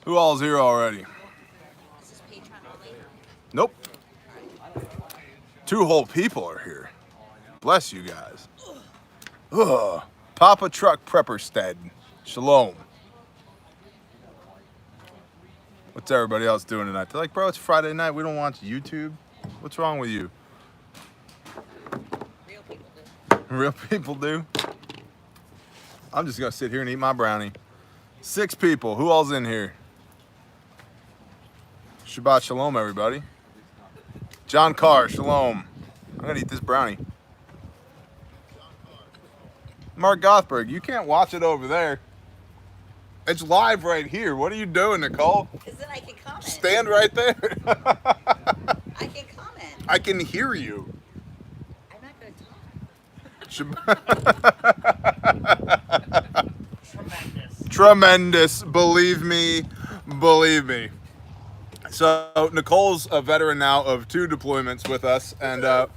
Who all's here already? Is this Patreon only? Nope. 2 whole people are here. Bless you guys. Ugh. Papa Truck Prepperstead. Shalom. What's everybody else doing tonight? They're like, bro, it's Friday night. We don't watch YouTube. What's wrong with you? Real people do. Real people do. I'm just gonna sit here and eat my brownie. 6 people. Who all's in here? Shabbat shalom, everybody. John Carr, shalom. I'm gonna eat this brownie. Mark Gothberg, you can't watch it over there. It's live right here. What are you doing, Nicole? Because then I can comment. Stand right there. I can comment. I can hear you. I'm not going to talk. Tremendous. Believe me. Believe me. So Nicole's a veteran now of 2 deployments with us, and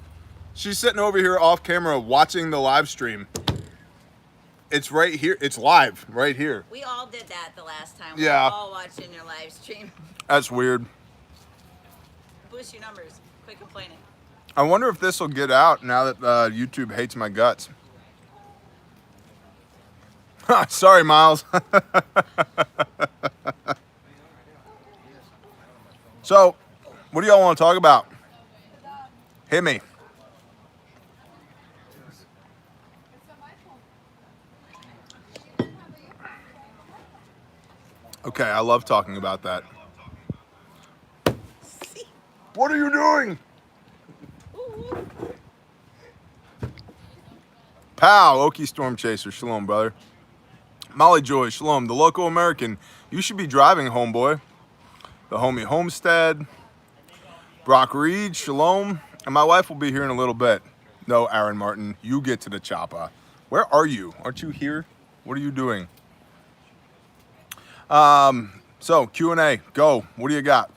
she's sitting over here off camera watching the live stream. It's right here. It's live right here. We all did that the last time. Yeah. We were all watching your live stream. That's weird. Boost your numbers. Quit complaining. I wonder if this will get out now that YouTube hates my guts. Sorry, Miles. So, what do y'all want to talk about? Hit me. Okay, I love talking about that. What are you doing? Pow, Okie Storm Chaser, shalom, brother. Molly Joy, shalom. The local American, you should be driving, homeboy. The homie Homestead. Brock Reed, shalom. And my wife will be here in a little bit. No, Aaron Martin, you get to the choppa. Where are you? Aren't you here? What are you doing? So Q&A, go. What do you got?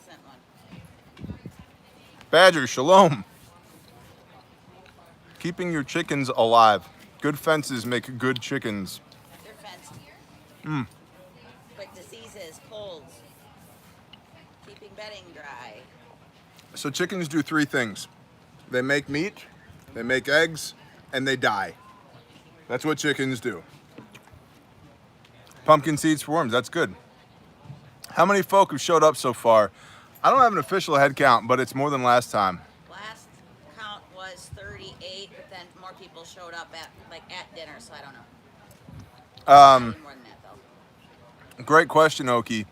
Sent one. Badger, shalom. Keeping your chickens alive. Good fences make good chickens. They're fenced. Mm. But diseases, colds, keeping bedding dry. So chickens do 3 things. They make meat, they make eggs, and they die. That's what chickens do. Pumpkin seeds for worms, that's good. How many folk have showed up so far? I don't have an official head count, but it's more than last time. Last count was 38, but then more people showed up at dinner, so I don't know. Probably more than that though. Great question, Okie.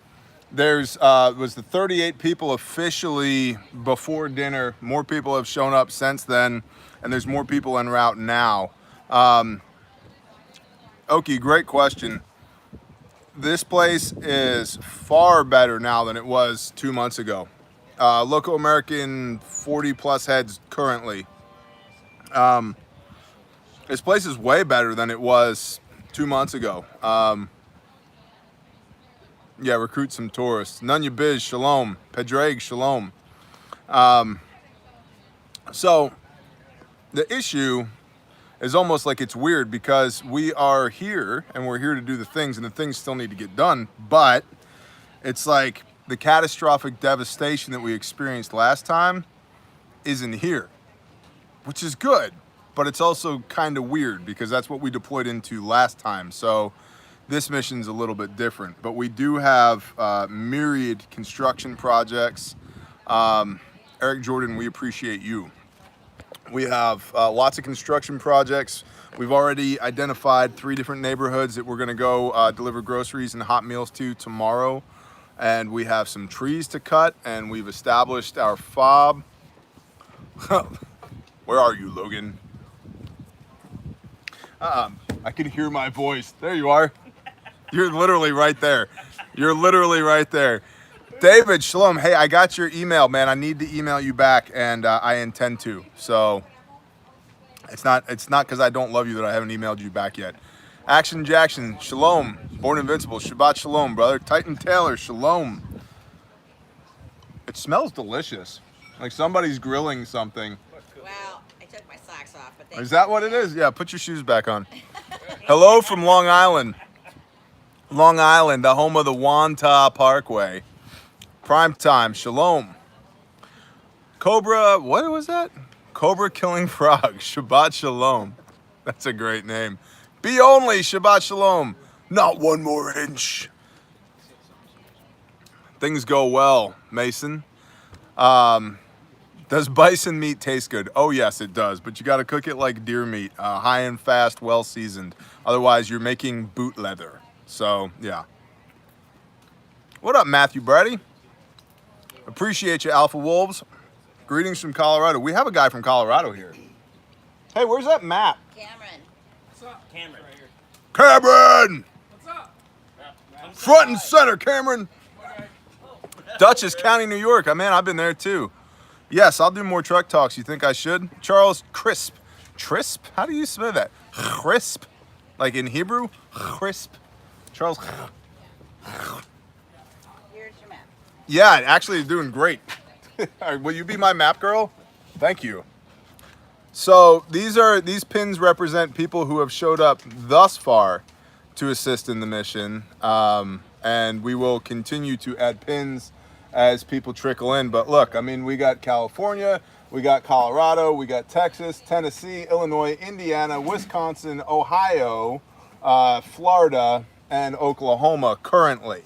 There's was the 38 people officially before dinner. More people have shown up since then, and there's more people en route now. Okie, great question. This place is far better now than it was 2 months ago. Local American 40 plus heads currently. This place is way better than it was 2 months ago. Yeah, recruit some tourists. Nunya Biz, shalom. Pedraig, shalom. So the issue is almost like it's weird because we are here and we're here to do the things, and the things still need to get done, but it's like the catastrophic devastation that we experienced last time isn't here, which is good, but it's also kind of weird because that's what we deployed into last time. So this mission's a little bit different, but we do have myriad construction projects. Eric Jordan, we appreciate you. We have lots of construction projects. We've already identified 3 different neighborhoods that we're gonna go deliver groceries and hot meals to tomorrow. And we have some trees to cut, and we've established our fob. Where are you, Logan? I can hear my voice. There you are. You're literally right there. You're literally right there. David, shalom. Hey, I got your email, man. I need to email you back, and I intend to. So it's not because I don't love you that I haven't emailed you back yet. Action Jackson, shalom. Born Invincible, Shabbat shalom, brother. Titan Taylor, shalom. It smells delicious. Like somebody's grilling something. Well, I took my socks off, but Is that what it is? Yeah, put your shoes back on. Hello from Long Island. Long Island, the home of the Wantagh Parkway. Prime time, shalom. Cobra, what was that? Cobra Killing Frog, Shabbat Shalom. That's a great name. Be only, Shabbat Shalom. Not one more inch. Things go well, Mason. Does bison meat taste good? Oh yes, it does, but you gotta cook it like deer meat, high and fast, well seasoned. Otherwise, you're making boot leather. So, yeah. What up, Matthew Brady? Appreciate you, Alpha Wolves. Greetings from Colorado. We have a guy from Colorado here. Hey, where's that map? Cameron. What's up? Cameron. Right here. Cameron! What's up? Front and center, Cameron. Dutchess County, New York. Man, I've been there too. Yes, I'll do more truck talks. You think I should? Charles Crisp. Trisp? How do you spell that? Crisp? Like in Hebrew? Crisp. Charles. Here's your map. Yeah, actually doing great. Will you be my map girl? Thank you. So these pins represent people who have showed up thus far to assist in the mission. And we will continue to add pins as people trickle in. But look, I mean, we got California, we got Colorado, we got Texas, Tennessee, Illinois, Indiana, Wisconsin, Ohio, Florida, and Oklahoma currently.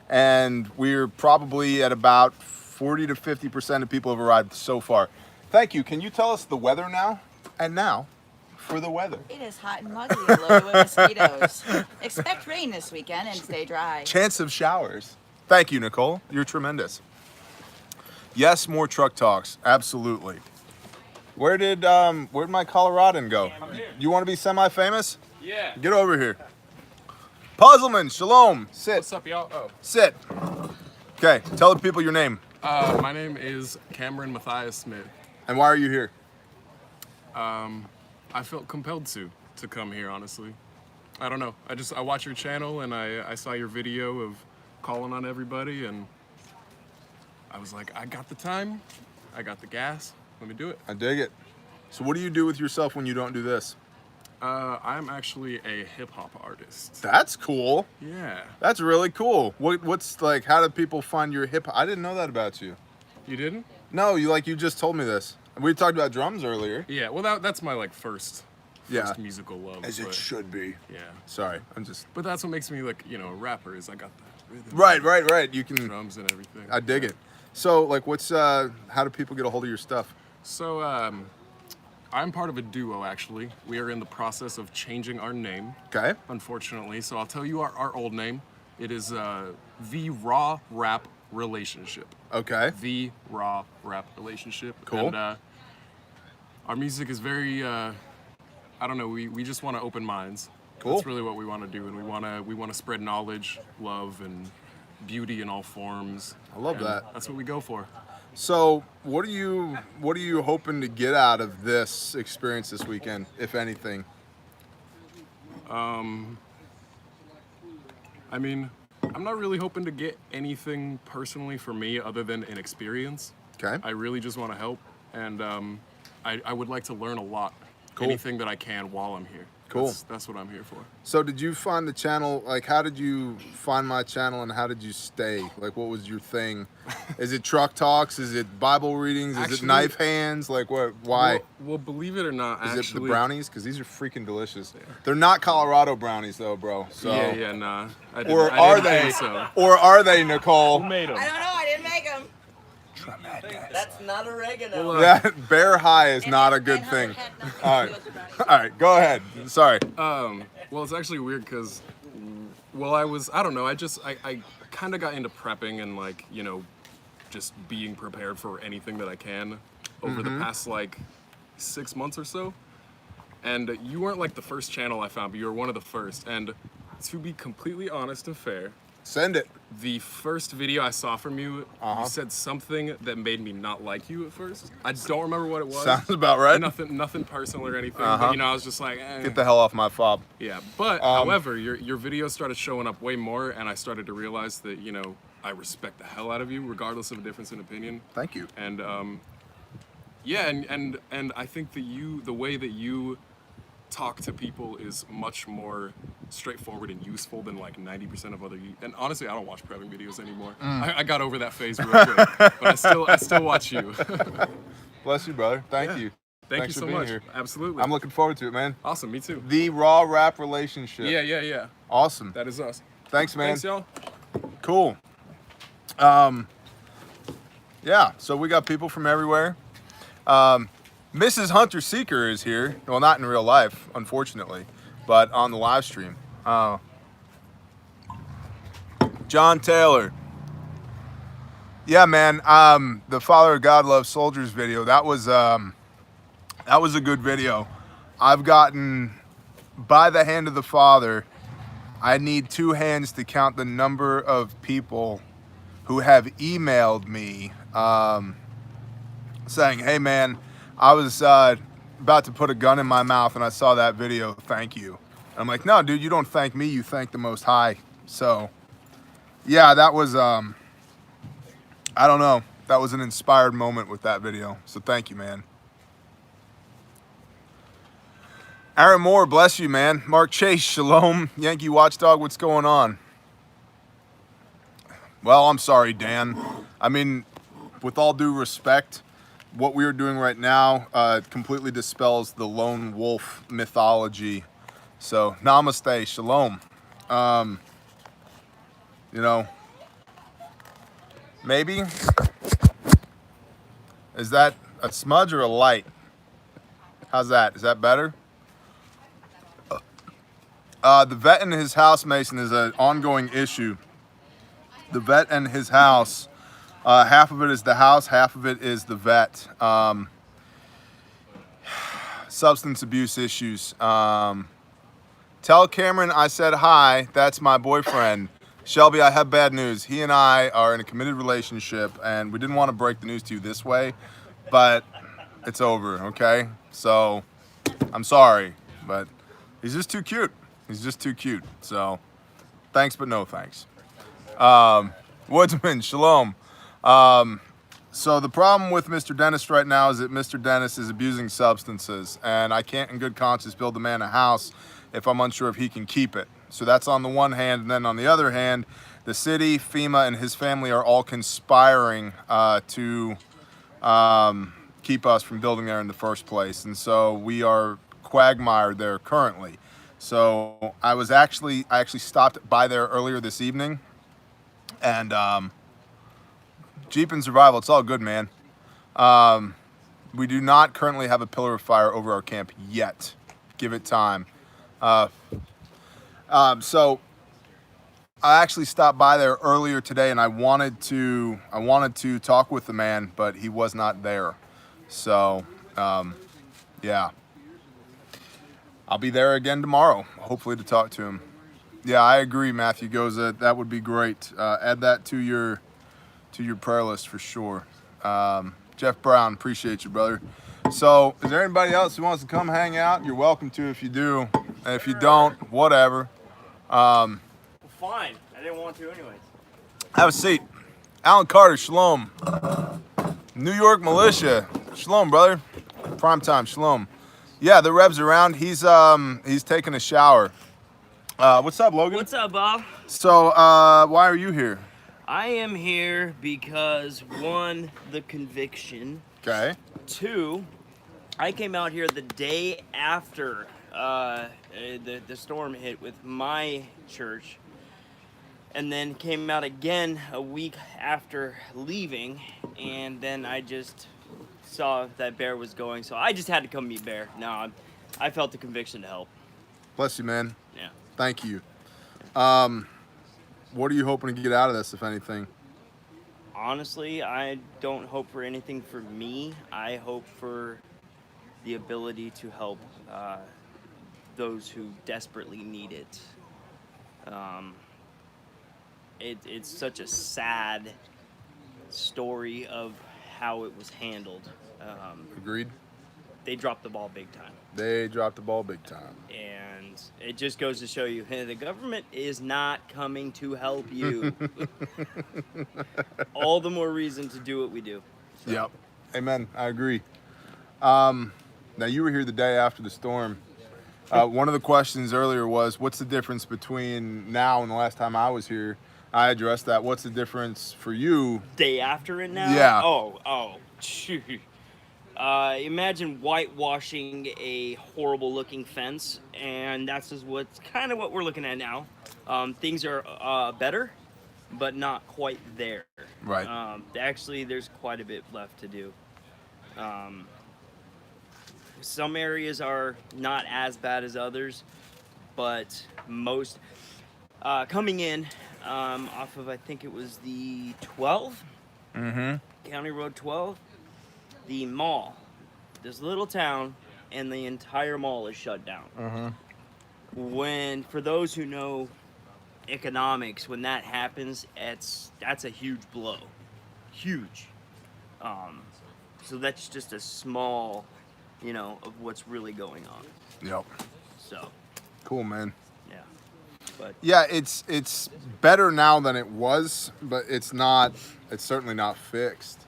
And we're probably at about 40 to 50% of people have arrived so far. Thank you. Can you tell us the weather now? And now for the weather. It is hot and muggy and loaded with mosquitoes. Expect rain this weekend and stay dry. Chance of showers. Thank you, Nicole. You're tremendous. Yes, more truck talks. Absolutely. Where'd my Coloradan go? You want to be semi-famous? Yeah. Get over here. Puzzleman, shalom. Sit. What's up, y'all? Oh. Sit. Okay, tell the people your name. My name is Cameron Matthias Smith. And why are you here? I felt compelled to come here, honestly. I don't know. I watch your channel and I saw your video of calling on everybody and I was like, I got the time, I got the gas, let me do it. I dig it. So what do you do with yourself when you don't do this? I'm actually a hip hop artist. That's cool. Yeah. That's really cool. What's like, how do people find your hip hop? I didn't know that about you. You didn't? No, you just told me this. We talked about drums earlier. Yeah, well that's my like first musical love. As it should be. Yeah. Sorry, I'm just. But that's what makes me like, a rapper is I got the rhythm. Right. You can. Drums and everything. I dig it. So like, how do people get a hold of your stuff? So, I'm part of a duo, actually. We are in the process of changing our name. Okay. Unfortunately. So I'll tell you our old name. It is The Raw Rap Relationship. Okay. The Raw Rap Relationship. Cool. And our music is very, I don't know, we just want to open minds. Cool. That's really what we want to do. And we want to spread knowledge, love, and beauty in all forms. I love And that. That's what we go for. So what are you hoping to get out of this experience this weekend, if anything? I mean, I'm not really hoping to get anything personally for me other than an experience. Okay. I really just want to help, and I would like to learn a lot. Cool. Anything that I can while I'm here. Cool. That's what I'm here for. So did you find the channel, like how did you find my channel and how did you stay? Like what was your thing? Is it truck talks? Is it Bible readings? Is it Actually, knife hands? Like what, why? Well, believe it or not, Is actually. it the brownies? Because these are freaking delicious. They're not Colorado brownies though, bro. So. Yeah, nah. Or are they? So. Or are they, Nicole? Who made them? I don't know. I didn't make them. That's not oregano. Well, That bear high is not a good thing. All right, go ahead. Sorry. Well, it's actually weird because, I don't know, I kind of got into prepping and like, just being prepared for anything that I can over the past like 6 months or so. And you weren't like the first channel I found, but you were one of the first. And to be completely honest and fair, Send it. the first video I saw from you, Uh-huh. you said something that made me not like you at first. I don't remember what it was. Sounds about right. Nothing personal or anything. Uh-huh. But, I was just like, eh. Get the hell off my fob. Yeah, but however, your videos started showing up way more, and I started to realize that I respect the hell out of you, regardless of a difference in opinion. Thank you. And yeah, and I think that the way that you talk to people is much more straightforward and useful than like 90% of other. And honestly, I don't watch prepping videos anymore. I got over that phase real quick, but I still watch you. Bless you, brother. Thank you. Thank Thanks you for so being much. here. Absolutely. I'm looking forward to it, man. Awesome. Me too. The Raw Rap Relationship. Yeah. Awesome. That is us. Thanks, man. Thanks, y'all. Cool. Yeah, so we got people from everywhere. Mrs. Hunter Seeker is here. Well, not in real life, unfortunately, but on the live stream. John Taylor. Yeah, man. The Father of God Loves Soldiers video. That was a good video. I've gotten, by the hand of the Father, I need 2 hands to count the number of people who have emailed me saying, hey man, I was about to put a gun in my mouth and I saw that video, thank you. And I'm like, no dude, you don't thank me, you thank the Most High. So yeah, that was, I don't know, that was an inspired moment with that video. So thank you, man. Aaron Moore, bless you, man. Mark Chase, shalom. Yankee Watchdog, what's going on? Well, I'm sorry, Dan. I mean, with all due respect, what we are doing right now completely dispels the lone wolf mythology. So, namaste, shalom. You know, maybe? Is that a smudge or a light? How's that? Is that better? The vet and his house mason is an ongoing issue. The vet and his house, half of it is the house, half of it is the vet. Substance abuse issues. Tell Cameron I said hi, that's my boyfriend. Shelby, I have bad news. He and I are in a committed relationship and we didn't want to break the news to you this way, but it's over, okay? So, I'm sorry, but he's just too cute. He's just too cute. So, thanks, but no thanks. Woodsman, shalom. So the problem with Mr. Dennis right now is that Mr. Dennis is abusing substances, and I can't in good conscience build the man a house if I'm unsure if he can keep it. So that's on the one hand, and then on the other hand, the city, FEMA, and his family are all conspiring to keep us from building there in the first place. And so we are quagmired there currently. So I actually stopped by there earlier this evening, and Jeep and survival, it's all good, man. We do not currently have a pillar of fire over our camp yet. Give it time. So I actually stopped by there earlier today, and I wanted to talk with the man, but he was not there. So yeah. I'll be there again tomorrow, hopefully to talk to him. Yeah, I agree, Matthew Goza. That would be great. Add that to your prayer list for sure. Jeff Brown, appreciate you, brother. So, is there anybody else who wants to come hang out? You're welcome to if you do. And if you don't, whatever. Well, fine. I didn't want to anyways. Have a seat. Alan Carter, shalom. New York Militia, shalom, brother. Primetime, shalom. Yeah, the Reb's around. He's taking a shower. What's up, Logan? What's up, Bob? So, why are you here? I am here because 1, the conviction. Okay. 2, I came out here the day after the storm hit with my church, and then came out again a week after leaving, and then I just saw that Bear was going, so I just had to come meet Bear. No, I felt the conviction to help. Bless you, man. Yeah. Thank you. What are you hoping to get out of this, if anything? Honestly, I don't hope for anything for me. I hope for the ability to help those who desperately need it. It's such a sad story of how it was handled. Agreed. They dropped the ball big time. They dropped the ball big time. And it just goes to show you, hey, the government is not coming to help you. All the more reason to do what we do. So. Yep. Amen. I agree. Now, you were here the day after the storm. One of the questions earlier was, what's the difference between now and the last time I was here? I addressed that. What's the difference for you? Day after it now? Yeah. Oh, shoot. Imagine whitewashing a horrible looking fence, and that's just what's kind of what we're looking at now. Things are better, but not quite there. Right. Actually, there's quite a bit left to do. Some areas are not as bad as others, but most coming in off of, I think it was the 12, County Road 12, the mall, this little town, and the entire mall is shut down. When, for those who know economics, when that happens, that's a huge blow, huge. So that's just a small, of what's really going on. Yep. So, Cool, man. yeah. But Yeah, it's better now than it was, but it's certainly not fixed.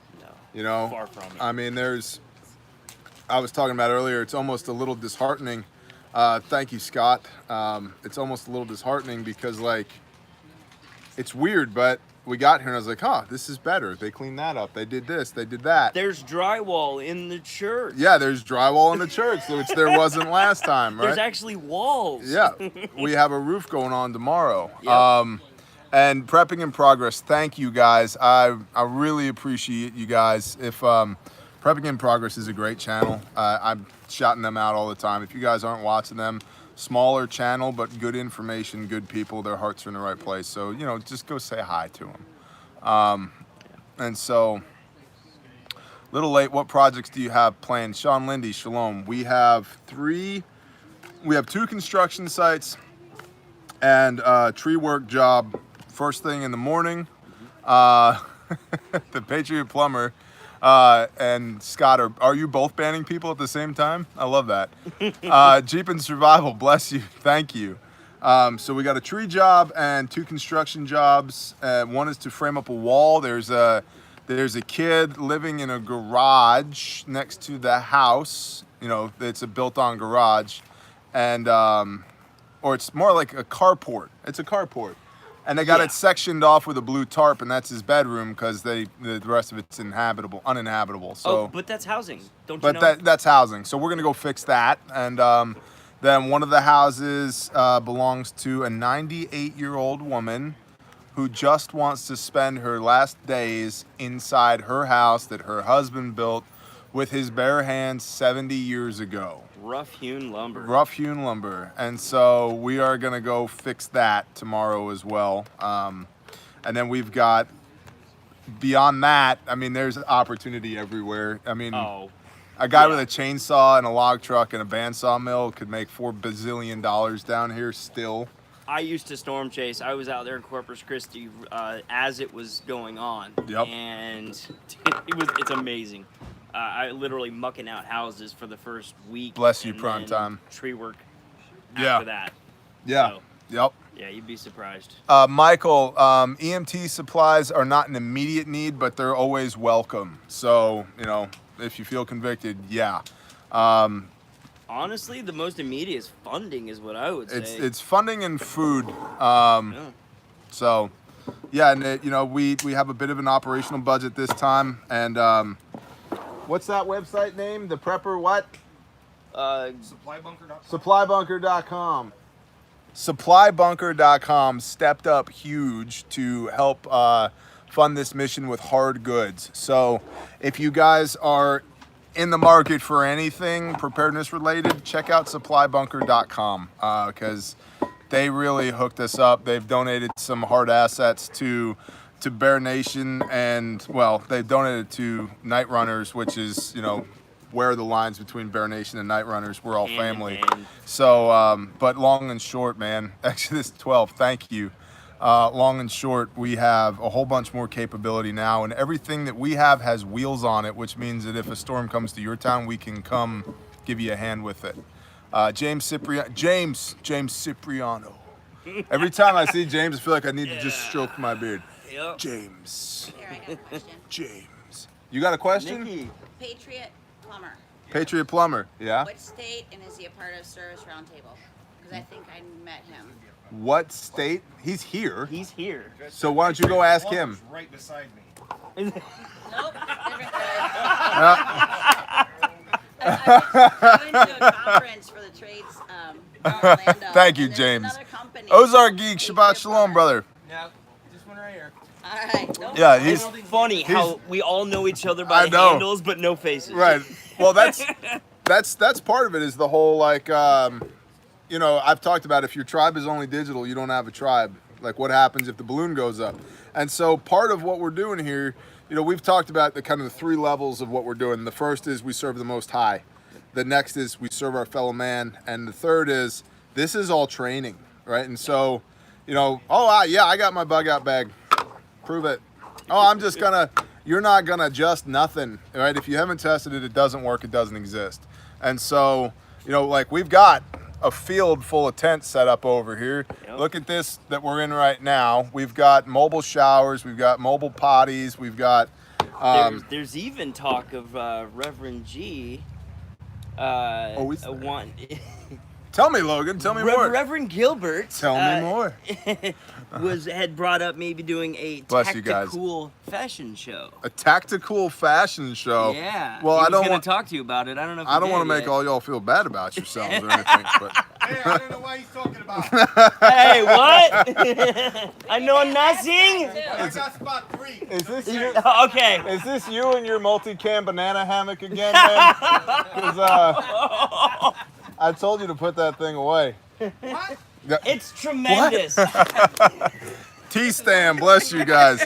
no, far from it. I mean, I was talking about earlier, it's almost a little disheartening. Thank you, Scott. It's almost a little disheartening because, like, it's weird, but we got here and I was like, this is better. They cleaned that up. They did this. They did that. There's drywall in the church. Yeah, there's drywall in the church, which there wasn't last time, right? There's actually walls. Yeah, we have a roof going on tomorrow. Yep. And Prepping in Progress, thank you guys. I really appreciate you guys. If Prepping in Progress is a great channel. I'm shouting them out all the time. If you guys aren't watching them, smaller channel, but good information, good people. Their hearts are in the right place. So, just go say hi to them. And so, little late, what projects do you have planned? Sean Lindy, shalom. We have 2 construction sites and a tree work job first thing in the morning. The Patriot Plumber and Scott, are you both banning people at the same time? I love that. Jeep and Survival, bless you, thank you. So we got a tree job and 2 construction jobs. One is to frame up a wall. There's a kid living in a garage next to the house. It's a built-on garage, and or it's more like a carport. It's a carport. And they got it sectioned off with a blue tarp, and that's his bedroom because the rest of it's uninhabitable. So, but that's housing, don't you know? But that's housing. So we're gonna go fix that. And then one of the houses belongs to a 98-year-old woman who just wants to spend her last days inside her house that her husband built with his bare hands 70 years ago. Rough-hewn lumber. And so we are going to go fix that tomorrow as well. And then we've got, beyond that, I mean, there's opportunity everywhere. I mean, a guy with a chainsaw and a log truck and a bandsaw mill could make $4 bazillion down here still. I used to storm chase. I was out there in Corpus Christi as it was going on. Yep. And it's amazing. I literally mucking out houses for the first week. Bless you, prime time. Tree work after that. Yeah. So, yep. Yeah, you'd be surprised. Michael, EMT supplies are not an immediate need, but they're always welcome. So, if you feel convicted, yeah. Honestly, the most immediate is funding, is what I would say. It's funding and food. So, yeah, and we have a bit of an operational budget this time, and what's that website name? The Prepper what? Supply-bunker.com. Supply-bunker.com. Supply-bunker.com stepped up huge to help fund this mission with hard goods. So if you guys are in the market for anything preparedness related, check out supply-bunker.com because they really hooked us up. They've donated some hard assets to Bear Nation, and they've donated to Night Runners, which is where the lines between Bear Nation and Night Runners, we're all family. So but long and short, man, Exodus 12, thank you. Long and short, we have a whole bunch more capability now, and everything that we have has wheels on it, which means that if a storm comes to your town, we can come give you a hand with it. James Cipriano. Every time I see James, I feel like I need to just stroke my beard. Yep. James. Here, I got a question. James. You got a question? Nikki. Patriot Plumber. Patriot Plumber. Yeah. What state, and is he a part of Service Roundtable? Because I think I met him. What state? He's here. He's here. So why don't you go ask him? Right beside me. Nope, different guy. I went to a conference for the trades in Orlando. Thank you, and there's James. another company, Ozark Geek, Patriot Shabbat Shalom, Plumber. brother. Yeah, this one right here. All right. Nope. Yeah, he's Funny how we all know each other by I know. handles, but no faces. right. Well, that's part of it. Is the whole like, you know, I've talked about if your tribe is only digital, you don't have a tribe. Like, what happens if the balloon goes up? And so part of what we're doing here, you know, we've talked about the kind of the 3 levels of what we're doing. The first is we serve the Most High. The next is we serve our fellow man. And the third is this is all training, right? And so, you know, yeah, I got my bug out bag. Prove it. Oh, I'm just gonna, you're not gonna adjust nothing, right? If you haven't tested it, it doesn't work, it doesn't exist. And so, you know, like we've got a field full of tents set up over here. Yep. Look at this that we're in right now. We've got mobile showers, we've got mobile potties, we've got There's even talk of Reverend G. is there? One. Tell me, Logan, tell me more. Reverend Gilbert. Tell me more. had brought up maybe doing a Bless you guys. tactical fashion show. A tactical fashion show. Yeah. Well, he I don't was want gonna talk to you about it. I don't know if I don't want to make all y'all feel bad about yourselves or anything, but Hey, I don't know why he's talking about it. Hey, what? I know nothing. I got spot 3. is this you? Okay. Is this you and your multicam banana hammock again, man? 'Cause, I told you to put that thing away. What? It's tremendous. T-Stam, bless you guys.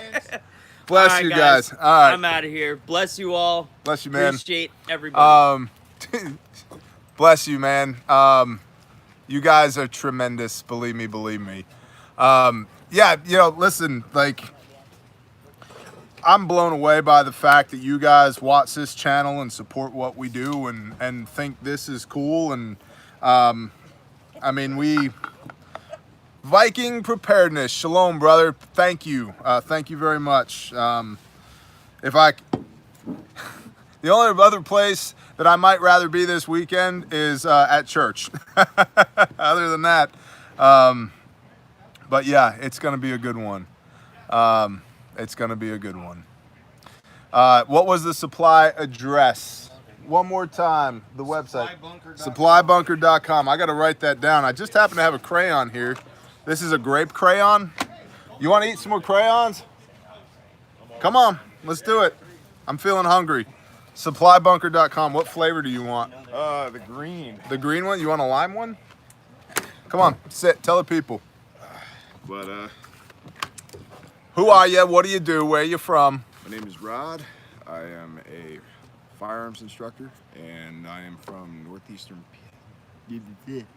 Bless All right, you guys. All right. I'm out of here. Bless you all. Bless you, man. Appreciate everybody. Bless you, man. You guys are tremendous. Believe me, believe me. Yeah, you know, listen, like, I'm blown away by the fact that you guys watch this channel and support what we do and think this is cool. And, I mean, Viking Preparedness, shalom, brother. Thank you. Thank you very much. The only other place that I might rather be this weekend is at church. Other than that, but yeah, it's going to be a good one. It's going to be a good one. What was the supply address? One more time, the website. Supplybunker.com. I got to write that down. I just happen to have a crayon here. This is a grape crayon. You want to eat some more crayons? Come on, let's do it. I'm feeling hungry. Supplybunker.com. What flavor do you want? The green. The green one? You want a lime one? Come on, sit. Tell the people. But Who are you? What do you do? Where are you from? my name is Rod. I am a firearms instructor, and I am from northeastern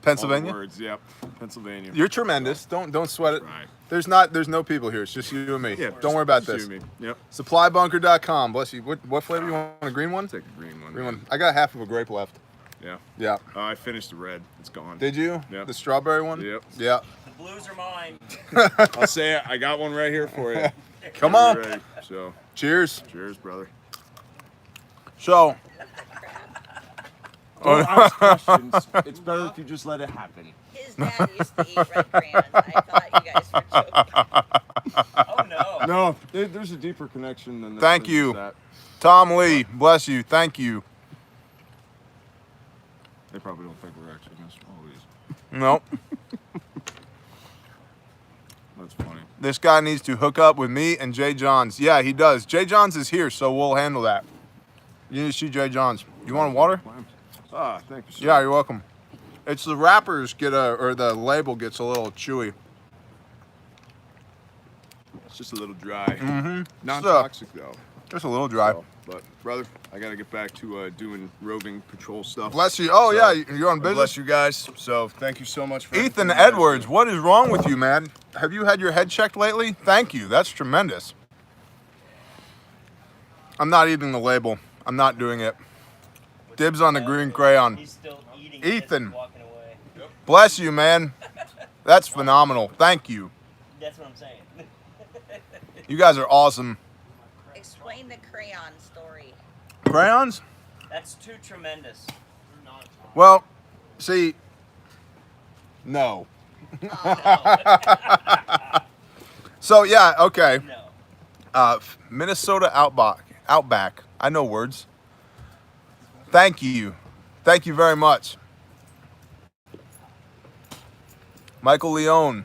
Pennsylvania? All words, yep, Pennsylvania. You're tremendous. Don't sweat it. Right. There's no people here. It's just you and me. Yeah, Don't worry about just this. you and me. Yep. Supplybunker.com. Bless you. What flavor you want? A green one? Take a green one. Green one. I got half of a grape left. Yeah. Yeah. I finished the red. It's gone. Did you? Yep. The strawberry one? Yep. Yeah. The blues are mine. I'll say it. I got one right here for you. Come on. Ready. So, Cheers. cheers, brother. So, Don't ask questions. It's better if you just let it happen. His dad used to eat red crayons. I thought you guys were joking. Oh no. No, there's a deeper connection than Thank than you. that. Tom Lee, bless you. Thank you. They probably don't think we're actually going to swallow these. Nope. That's funny. This guy needs to hook up with me and Jay Johns. Yeah, he does. Jay Johns is here, so we'll handle that. You need to see Jay Johns. You want water? Ah, thank you, sir. Yeah, you're welcome. It's the wrappers or the label gets a little chewy. It's just a little dry. Mm-hmm. Non-toxic, though. Just a little dry. So, but, brother, I got to get back to doing roving patrol stuff. Bless you. Oh, So, yeah, you're on business. Bless you guys. So, thank you so much for Ethan everything you guys Edwards, do. what is wrong with you, man? Have you had your head checked lately? Thank you. That's tremendous. I'm not eating the label. I'm not doing it. Dibs on the green crayon. He's still eating. Ethan. Walking away. Bless you, man. That's phenomenal. Thank you. That's what I'm saying. You guys are awesome. Explain the crayon story. Crayons? That's too tremendous. Well, see, no. So yeah, okay. No. Minnesota Outback. I know words. Thank you very much, Michael Leone,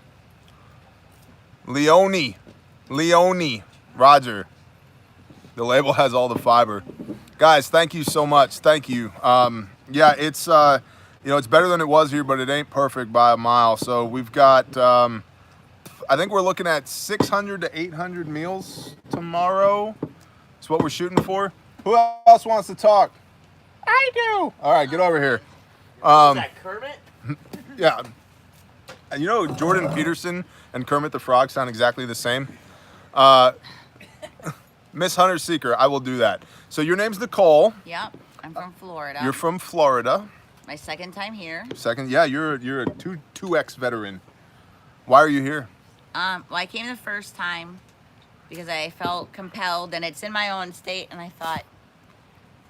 Roger. The label has all the fiber. Guys, thank you so much. Thank you. Yeah, it's it's better than it was here, but it ain't perfect by a mile. So we've got I think we're looking at 600 to 800 meals tomorrow. That's what we're shooting for. Who else wants to talk? I do. All right, get over here. Is that Kermit? Yeah. You know, Jordan Peterson and Kermit the Frog sound exactly the same. Miss Hunter Seeker, I will do that. So your name's Nicole. Yep, I'm from Florida. You're from Florida. My second time here. Second, yeah, you're a 2X veteran. Why are you here? Well, I came the first time because I felt compelled, and it's in my own state, and I thought,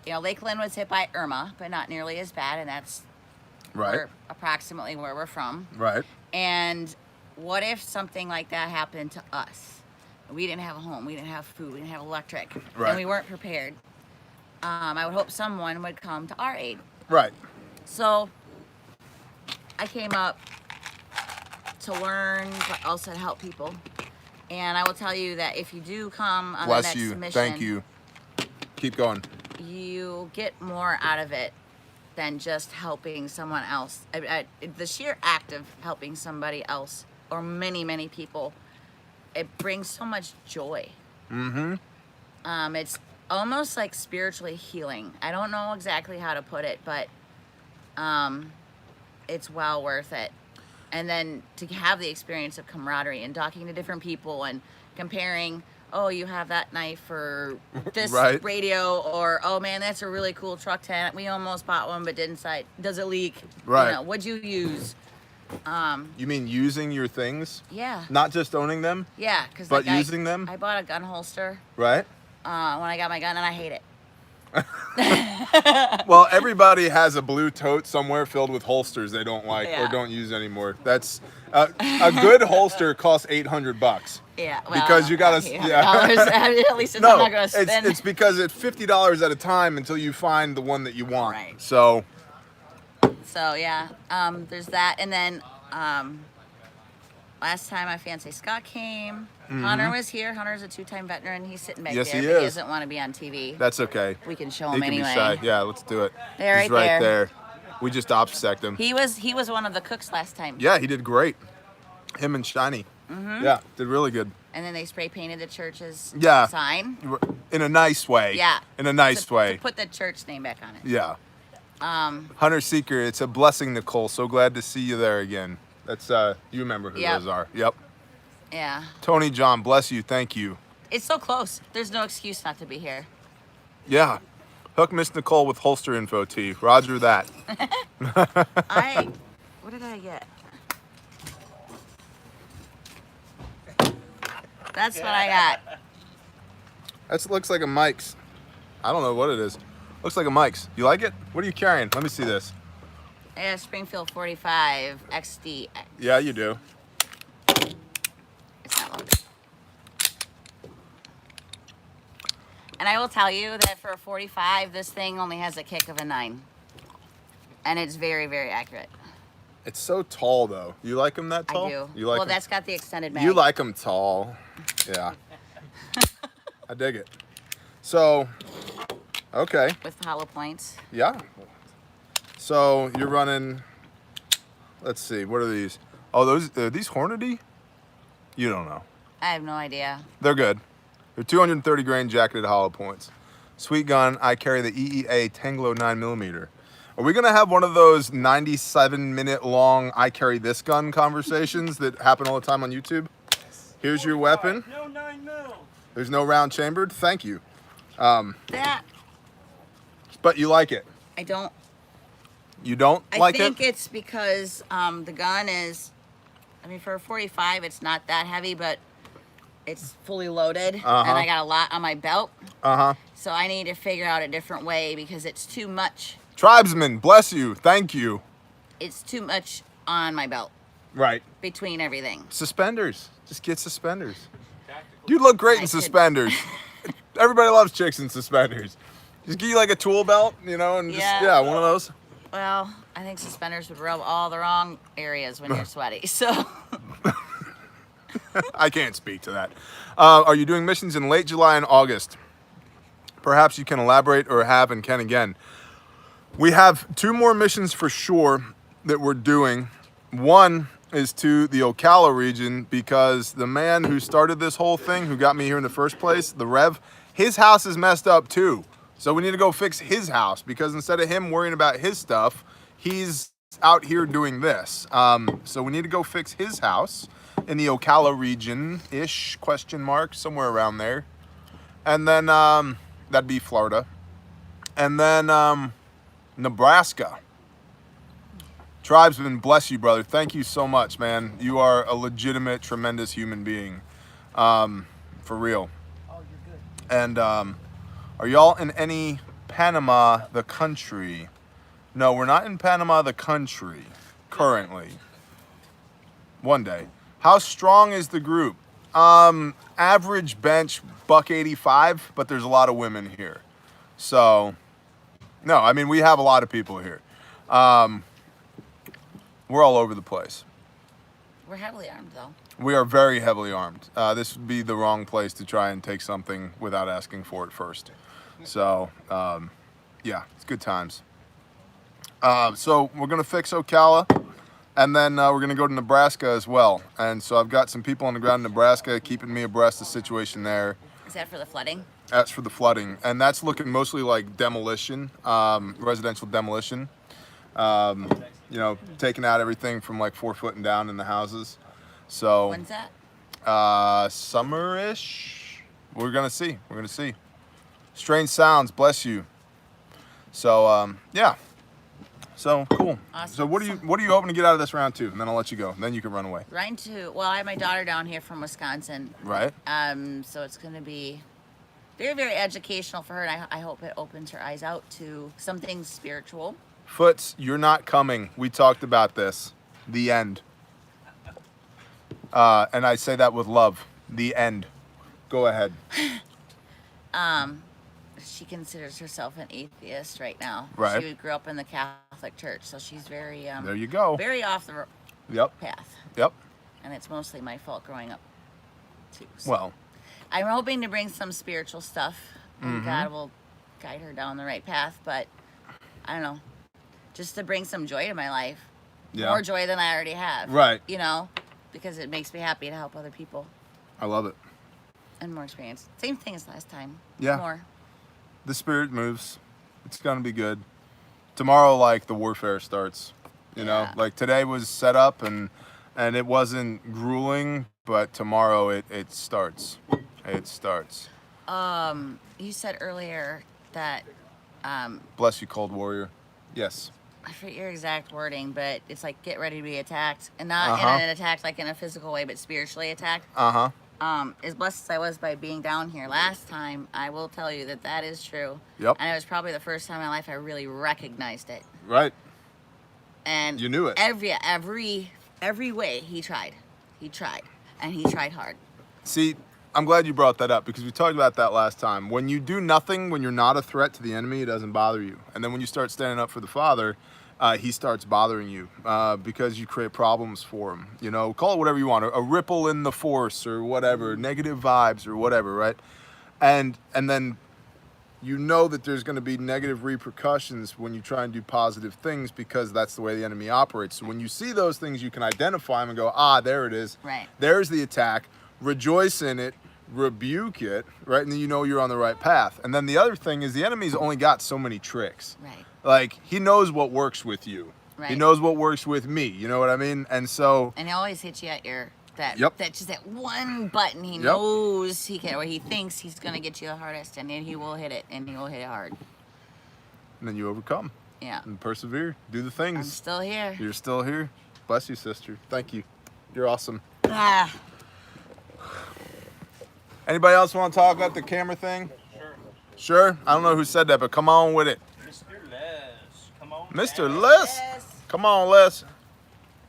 Lakeland was hit by Irma, but not nearly as bad, and that's Right. approximately where we're from. Right. And what if something like that happened to us? We didn't have a home, we didn't have food, we didn't have electric, Right. and we weren't prepared. I would hope someone would come to our aid. Right. So I came up to learn, but also to help people. And I will tell you that if you do come on Bless the next you. mission, Thank you. Keep going. you get more out of it than just helping someone else. The sheer act of helping somebody else, or many, many people, it brings so much joy. Mm-hmm. It's almost like spiritually healing. I don't know exactly how to put it, but it's well worth it. And then to have the experience of camaraderie and talking to different people and comparing, oh, you have that knife for this Right. radio, or oh man, that's a really cool truck tent. We almost bought one but didn't decide. Does it leak? Right. What'd you use? You mean using your things? Yeah. Not just owning them, Yeah, because but using them? I bought a gun holster right? when I got my gun, and I hate it. Well, everybody has a blue tote somewhere filled with holsters they don't like or Yeah. don't use anymore. That's a good holster costs $800. Yeah, well, Because you gotta- $800. At least I'm No, not gonna spend. it's because it's $50 at a time until you find the one that you want. Right. So So yeah, there's that, and then last time my fiance Scott came, Hunter was here. Hunter's a 2-time veteran. He's sitting back Yes, there, he but he is. doesn't want to be on TV. that's okay. We can show He him can anyway. be shy. Yeah, let's do it. They're He's right right there. there. We just OPSEC'd him. He was one of the cooks last time. Yeah, he did great. Him and Shiny. Yeah, did really good. And then they spray painted the church's Yeah. sign. In a nice way. Yeah. In a nice to way. put the church name back on it. Yeah. Hunter Seeker, it's a blessing, Nicole. So glad to see you there again. That's you remember who Yep. those are. Yep. Yeah. Tony John, bless you. Thank you. It's so close. There's no excuse not to be here. Yeah. Hook Miss Nicole with holster info T. Roger that. What did I get? That's what I got. That looks like a Mike's. I don't know what it is. Looks like a Mike's. You like it? What are you carrying? Let me see this. I got a Springfield 45 XD. Yeah, you do. It's not loaded. And I will tell you that for a 45, this thing only has a kick of a 9. And it's very, very accurate. It's so tall, though. You like them that tall? I do. You like well, 'em- that's got the extended mag. You like them tall. Yeah. I dig it. So, okay. With hollow points. Yeah. So you're running, let's see, what are these? Oh, are these Hornady? You don't know. I have no idea. They're good. They're 230 grain jacketed hollow points. Sweet gun, I carry the EEA Tanglo 9mm. Are we gonna have one of those 97-minute long I carry this gun conversations that happen all the time on YouTube? Here's your weapon. No 9mm. There's no round chambered. Thank you. That, But you like it. I don't. You don't I like think it? it's because the gun is, I mean, for a 45, it's not that heavy, but it's fully loaded, Uh-huh. and I got a lot on my belt. Uh-huh. So I need to figure out a different way because it's too much. Tribesman, bless you. Thank you. It's too much on my belt Right. between everything. Suspenders. Just get suspenders. You look great I in could- suspenders. Everybody loves chicks in suspenders. Just give you like a tool belt, you know, and just, Yeah. yeah, one of those. Well, I think suspenders would rub all the wrong areas when you're sweaty. So I can't speak to that. Are you doing missions in late July and August? Perhaps you can elaborate or have and can again. We have 2 more missions for sure that we're doing. One is to the Ocala region because the man who started this whole thing, who got me here in the first place, the Rev, his house is messed up too. So we need to go fix his house because instead of him worrying about his stuff, he's out here doing this. So we need to go fix his house in the Ocala region-ish, question mark, somewhere around there. And then that'd be Florida. And then Nebraska. Tribesman, bless you, brother. Thank you so much, man. You are a legitimate, tremendous human being. For real. Oh, you're good. And are y'all in any Panama, the country? No, we're not in Panama, the country, currently. One day. How strong is the group? Average bench, $185, but there's a lot of women here. So, no, I mean, we have a lot of people here. We're all over the place. we're heavily armed, though. We are very heavily armed. This would be the wrong place to try and take something without asking for it first. So, yeah, it's good times. So we're gonna fix Ocala, and then we're gonna go to Nebraska as well. And so I've got some people on the ground in Nebraska keeping me abreast of the situation there. Is that for the flooding? That's for the flooding, and that's looking mostly like demolition, residential demolition. You know, taking out everything from like 4 foot and down in the houses. So When's that? summer-ish. We're gonna see. We're gonna see. Strange sounds, bless you. So yeah. So cool. Awesome. So what are you hoping to get out of this round 2? And then I'll let you go. And then you can run away. Right well, I have my daughter down here from Wisconsin. Right? So it's going to be very, very educational for her, and I hope it opens her eyes out to something spiritual. Foots, you're not coming. We talked about this. The end. And I say that with love. The end. Go ahead. She considers herself an atheist right now. Right. She grew up in the Catholic Church, so she's very, There you go. very off the Yep. path, Yep. and it's mostly my fault growing up, too. So Well, I'm hoping to bring some spiritual stuff, and Mm-hmm. God will guide her down the right path. But I don't know, just to bring some joy to my life, yeah. more joy than I already have. Right. You know, because it makes me happy to help other people I love it. and more experience. Same thing as last time. Yeah. More. The spirit moves. It's gonna be good. Tomorrow, like, the warfare starts. You know, Yeah. like today was set up and it wasn't grueling, but tomorrow it starts. It starts. You said earlier that Bless you, Cold Warrior. Yes. I forget your exact wording, but it's like get ready to be attacked, and not Uh-huh. in an attack like in a physical way, but spiritually attacked. Uh-huh. As blessed as I was by being down here last time, I will tell you that that is true. Yep. And it was probably the first time in my life I really recognized it. Right. And You knew it. every way he tried, and he tried hard. See, I'm glad you brought that up because we talked about that last time. When you do nothing, when you're not a threat to the enemy, it doesn't bother you. And then when you start standing up for the Father, he starts bothering you because you create problems for him. You know, call it whatever you want, a ripple in the force or whatever, negative vibes or whatever, right? And then you know that there's going to be negative repercussions when you try and do positive things because that's the way the enemy operates. So when you see those things, you can identify them and go, ah, there it is. Right. There's the attack. Rejoice in it. Rebuke it, right? And then you know you're on the right path. And then the other thing is the enemy's only got so many tricks. Right. Like, he knows what works with you. He Right. knows what works with me. You know what I mean? And so, And he always hits you at your Yep. that one button he knows he can, or he thinks he's gonna get you the hardest, and then he will hit it, and he will hit it hard. and then you overcome Yeah. and persevere. Do the I'm things. still here. You're still here. Bless you, sister. Thank you. You're awesome. Ah. Anybody else want to talk about the camera thing? Sure? I don't know who said that, but come on with it. Mr. Les, come on. Mr. Les? Come on, Les.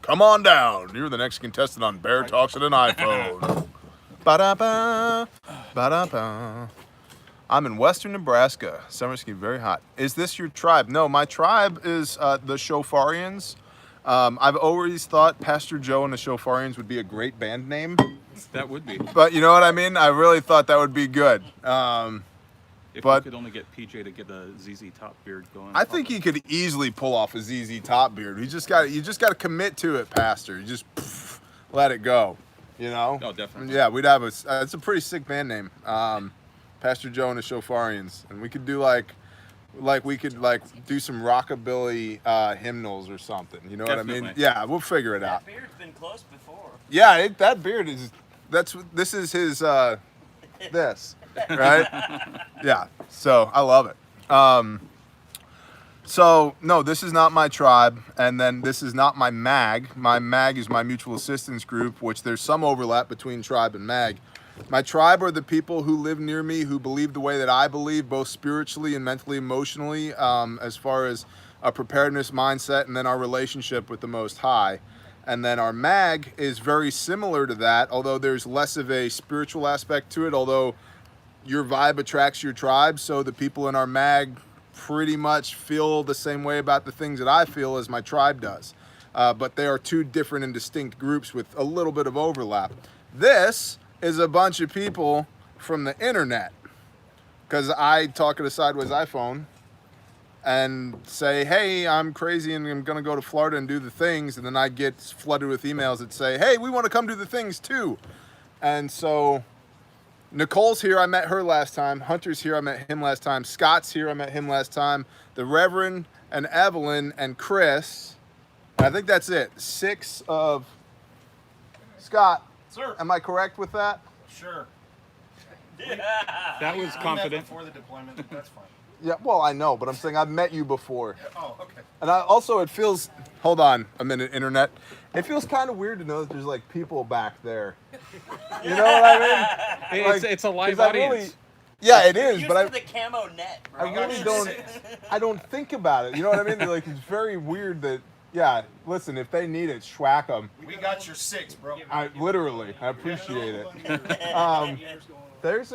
Come on down. You're the next contestant on Bear Talks at an iPhone. Ba-da-ba, ba-da-ba. I'm in western Nebraska. Summer's getting very hot. Is this your tribe? No, my tribe is the Shofarians. I've always thought Pastor Joe and the Shofarians would be a great band name. That would be. But you know what I mean? I really thought that would be good. If but- you could only get PJ to get a ZZ Top beard going. I think he could easily pull off a ZZ Top beard. You just got to commit to it, Pastor. You just let it go. You know? Oh, definitely. Yeah, we'd have it's a pretty sick band name. Pastor Joe and the Shofarians, and we could do we could do some rockabilly hymnals or something. You know what I mean? Definitely. Yeah, we'll figure it out. That beard's been close before. Yeah, that beard is. This is his. This, right? Yeah. So I love it. So no, this is not my tribe, and then this is not my MAG. My MAG is my mutual assistance group, which there's some overlap between tribe and MAG. My tribe are the people who live near me, who believe the way that I believe, both spiritually and mentally, emotionally, as far as a preparedness mindset, and then our relationship with the Most High. And then our MAG is very similar to that, although there's less of a spiritual aspect to it, although your vibe attracts your tribe, so the people in our MAG pretty much feel the same way about the things that I feel as my tribe does. But they are two different and distinct groups with a little bit of overlap. This is a bunch of people from the internet, because I talk at a sideways iPhone and say, hey, I'm crazy and I'm gonna go to Florida and do the things, and then I get flooded with emails that say, hey, we want to come do the things too. And so Nicole's here, I met her last time. Hunter's here, I met him last time. Scott's here, I met him last time. The Reverend and Evelyn and Chris. And I think that's it. 6 of Scott. Sir. Am I correct with that? Sure. That was confident. Before the deployment, that's fine. Yeah, well, I know, but I'm saying I've met you before. Oh, okay. And it feels, hold on a minute, internet. It feels kind of weird to know that there's like people back there. You know what I mean? It's a live 'cause I audience. really- yeah, it is, Used but to the camo net, bro. I really I don't think about it. You know what I mean? Like, it's very weird that, yeah, listen, if they need it, schwack them. We got your 6, bro. I appreciate it. There's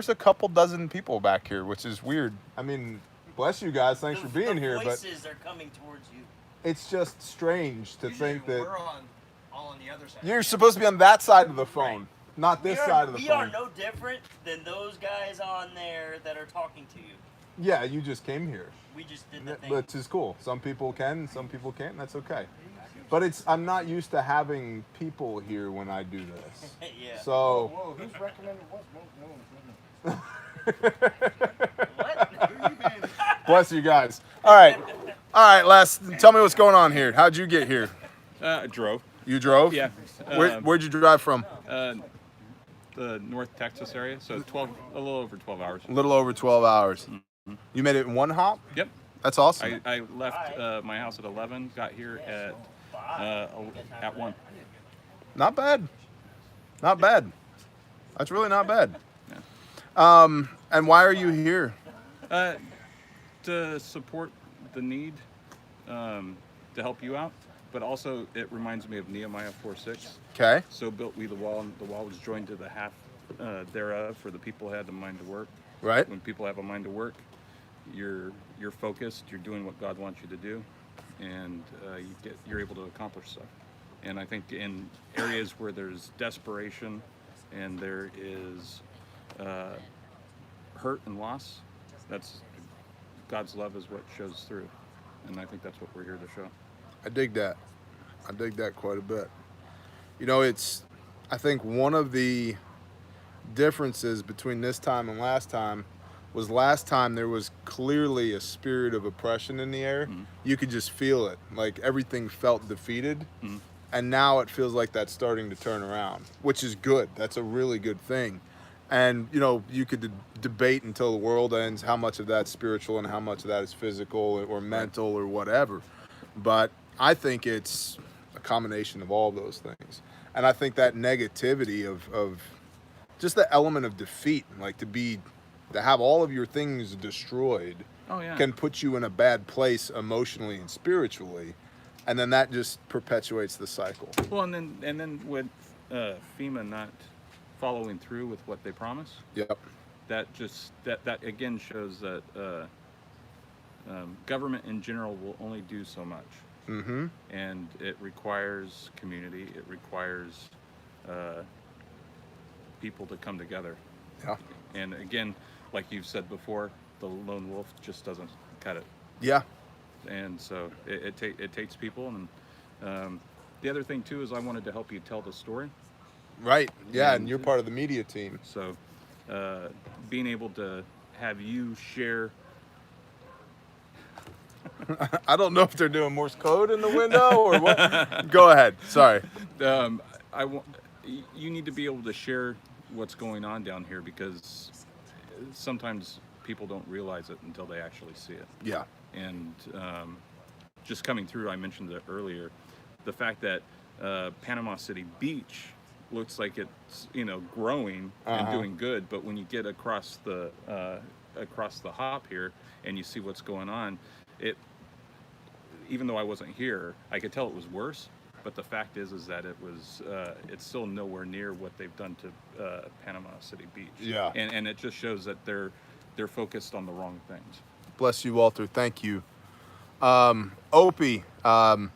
a couple dozen people back here, which is weird. I mean, bless you guys, thanks for being here, but voices are coming towards you. it's just strange to think that We're all on the other side. you're supposed to be on that side of the phone, not this side of the We phone. are no different than those guys on there that are talking to you. Yeah, you just came here. We just did the thing. Which is cool. Some people can, some people can't, and that's okay. But I'm not used to having people here when I do this. Yeah. So Whoa, who's recommending what? No. What? bless you guys. All right, Les, tell me what's going on here. How'd you get here? I drove. You drove? Yeah. Where'd you drive from? The North Texas area, so a little over 12 hours. A little over 12 hours. You made it in one hop? Yep. That's awesome. I left my house at 11, got here at 1. Not bad. Not bad. That's really not bad. Yeah. And why are you here? To support the need, to help you out, but also it reminds me of Nehemiah 4:6. Okay. So built we the wall, and the wall was joined to the half thereof, for the people had the mind to work. Right. When people have a mind to work, you're focused, you're doing what God wants you to do, and you're able to accomplish stuff. And I think in areas where there's desperation and there is hurt and loss, that's God's love is what shows through, and I think that's what we're here to show. I dig that. I dig that quite a bit. You know, I think one of the differences between this time and last time was last time there was clearly a spirit of oppression in the air. Mm-hmm. You could just feel it. Like everything felt defeated. Mm-hmm. And now it feels like that's starting to turn around, which is good. That's a really good thing. And, you know, you could debate until the world ends how much of that's spiritual and how much of that is physical or mental or whatever. But I think it's a combination of all those things. And I think that negativity of just the element of defeat, like to have all of your things destroyed, Oh yeah. can put you in a bad place emotionally and spiritually, and then that just perpetuates the cycle. Well, and then with FEMA not following through with what they promise, Yep. that again shows that government in general will only do so much. Mm-hmm. And it requires community. It requires people to come together. Yeah. And again, like you've said before, the lone wolf just doesn't cut it. Yeah. And so it takes people. And the other thing too is I wanted to help you tell the story. Right. Yeah, and And- you're part of the media team. So being able to have you share. I don't know if they're doing Morse code in the window or what. Go ahead. Sorry. You need to be able to share what's going on down here, because sometimes people don't realize it until they actually see it. Yeah. And just coming through, I mentioned it earlier, the fact that Panama City Beach looks like it's growing and doing good, but when you get across the hop here and you see what's going on, even though I wasn't here, I could tell it was worse. But the fact is that it's still nowhere near what they've done to Panama City Beach. Yeah. And it just shows that they're focused on the wrong things. Bless you, Walter. Thank you. Opie, I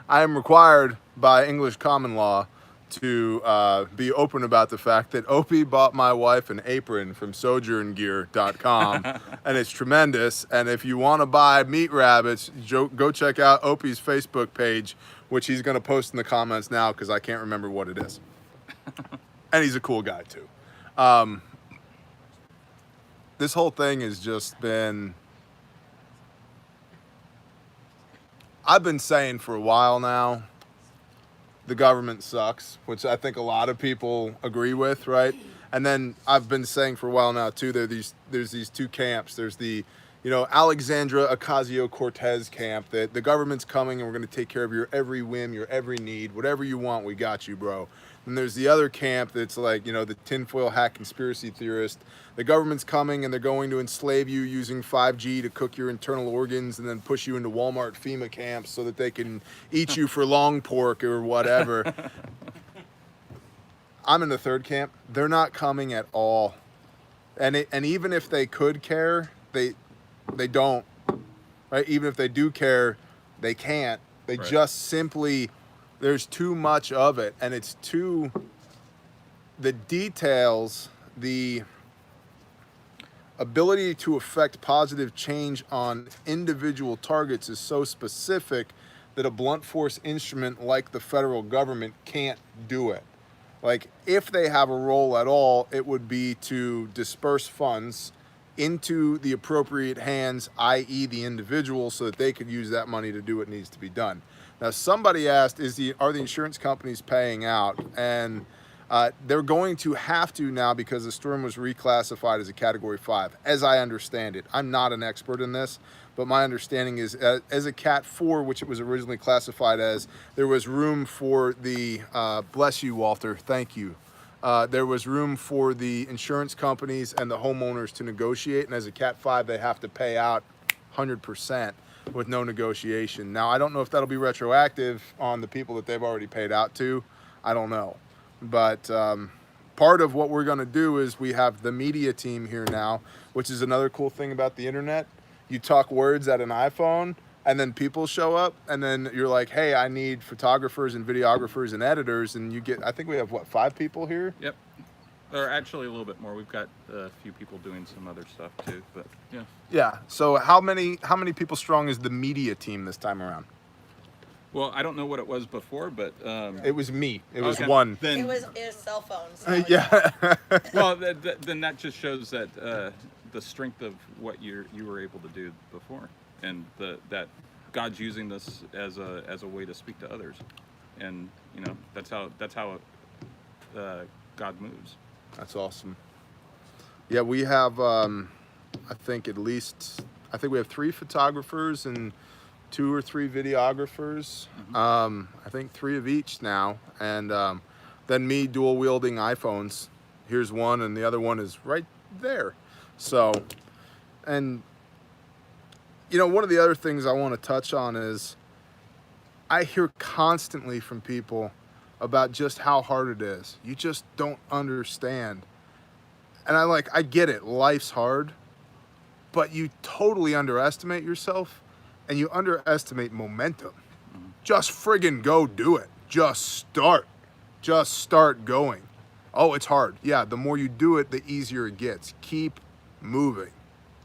am required by English common law to be open about the fact that Opie bought my wife an apron from sojourngear.com and it's tremendous. And if you want to buy meat rabbits, go check out Opie's Facebook page, which he's going to post in the comments now because I can't remember what it is. And he's a cool guy too. This whole thing has just been, I've been saying for a while now, the government sucks, which I think a lot of people agree with, right? And then I've been saying for a while now too, there's these two camps. There's the, Alexandra Ocasio-Cortez camp that the government's coming and we're going to take care of your every whim, your every need, whatever you want, we got you, bro. And there's the other camp that's like, the tinfoil hat conspiracy theorist. The government's coming and they're going to enslave you using 5G to cook your internal organs and then push you into Walmart FEMA camps so that they can eat you for long pork or whatever. I'm in the third camp. They're not coming at all. And even if they could care, they don't. Right? Even if they do care, they can't. They Right. just simply, there's too much of it, and it's too, the details, the ability to affect positive change on individual targets is so specific that a blunt force instrument like the federal government can't do it. Like, if they have a role at all, it would be to disperse funds into the appropriate hands, i.e. the individual, so that they could use that money to do what needs to be done. Now, somebody asked, are the insurance companies paying out? And they're going to have to now because the storm was reclassified as a Category 5, as I understand it. I'm not an expert in this, but my understanding is as a Cat 4, which it was originally classified as, there was room for the, bless you, Walter, thank you. There was room for the insurance companies and the homeowners to negotiate, and as a Cat 5, they have to pay out 100%. With no negotiation. Now, I don't know if that'll be retroactive on the people that they've already paid out to. I don't know. But part of what we're going to do is we have the media team here now, which is another cool thing about the internet. You talk words at an iPhone, and then people show up, and then you're like, hey, I need photographers and videographers and editors, and you get, I think we have, 5 people here? Yep. Or actually a little bit more. We've got a few people doing some other stuff too, but yeah. Yeah. So how many people strong is the media team this time around? Well, I don't know what it was before, but It was me. It was okay. one. Then, It was cell phones. Yeah. well, then that just shows that the strength of what you were able to do before, and that God's using this as a way to speak to others, and that's how God moves. That's awesome. Yeah, we have, I think we have 3 photographers and 2 or 3 videographers. I think 3 of each now. And than me dual wielding iPhones. Here's one and the other one is right there. So, and you know, one of the other things I want to touch on is I hear constantly from people about just how hard it is. You just don't understand. And I get it, life's hard, but you totally underestimate yourself and you underestimate momentum. Just friggin' go do it. Just start. Just start going. Oh, it's hard. Yeah, the more you do it, the easier it gets. Keep moving.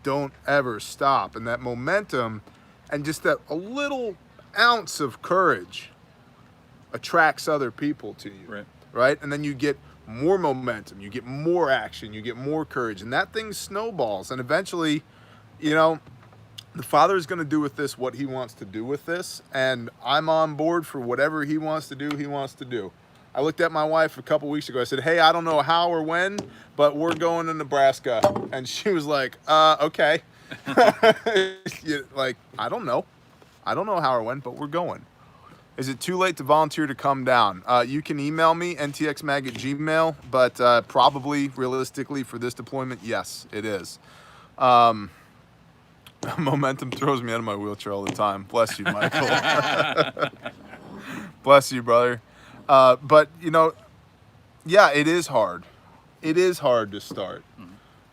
Don't ever stop. And that momentum and just that a little ounce of courage attracts other people to you. Right? And then you get more momentum, you get more action, you get more courage, and that thing snowballs. And eventually, you know, the Father is going to do with this what he wants to do with this, and I'm on board for whatever he wants to do, he wants to do. I looked at my wife a couple weeks ago. I said, hey, I don't know how or when, but we're going to Nebraska. And she was like, okay. Like, I don't know. I don't know how or when, but we're going. Is it too late to volunteer to come down? You can email me, ntxmag@gmail, but probably, realistically, for this deployment, yes, it is. Momentum throws me out of my wheelchair all the time. Bless you, Michael. Bless you, brother. But, you know, yeah, it is hard. It is hard to start.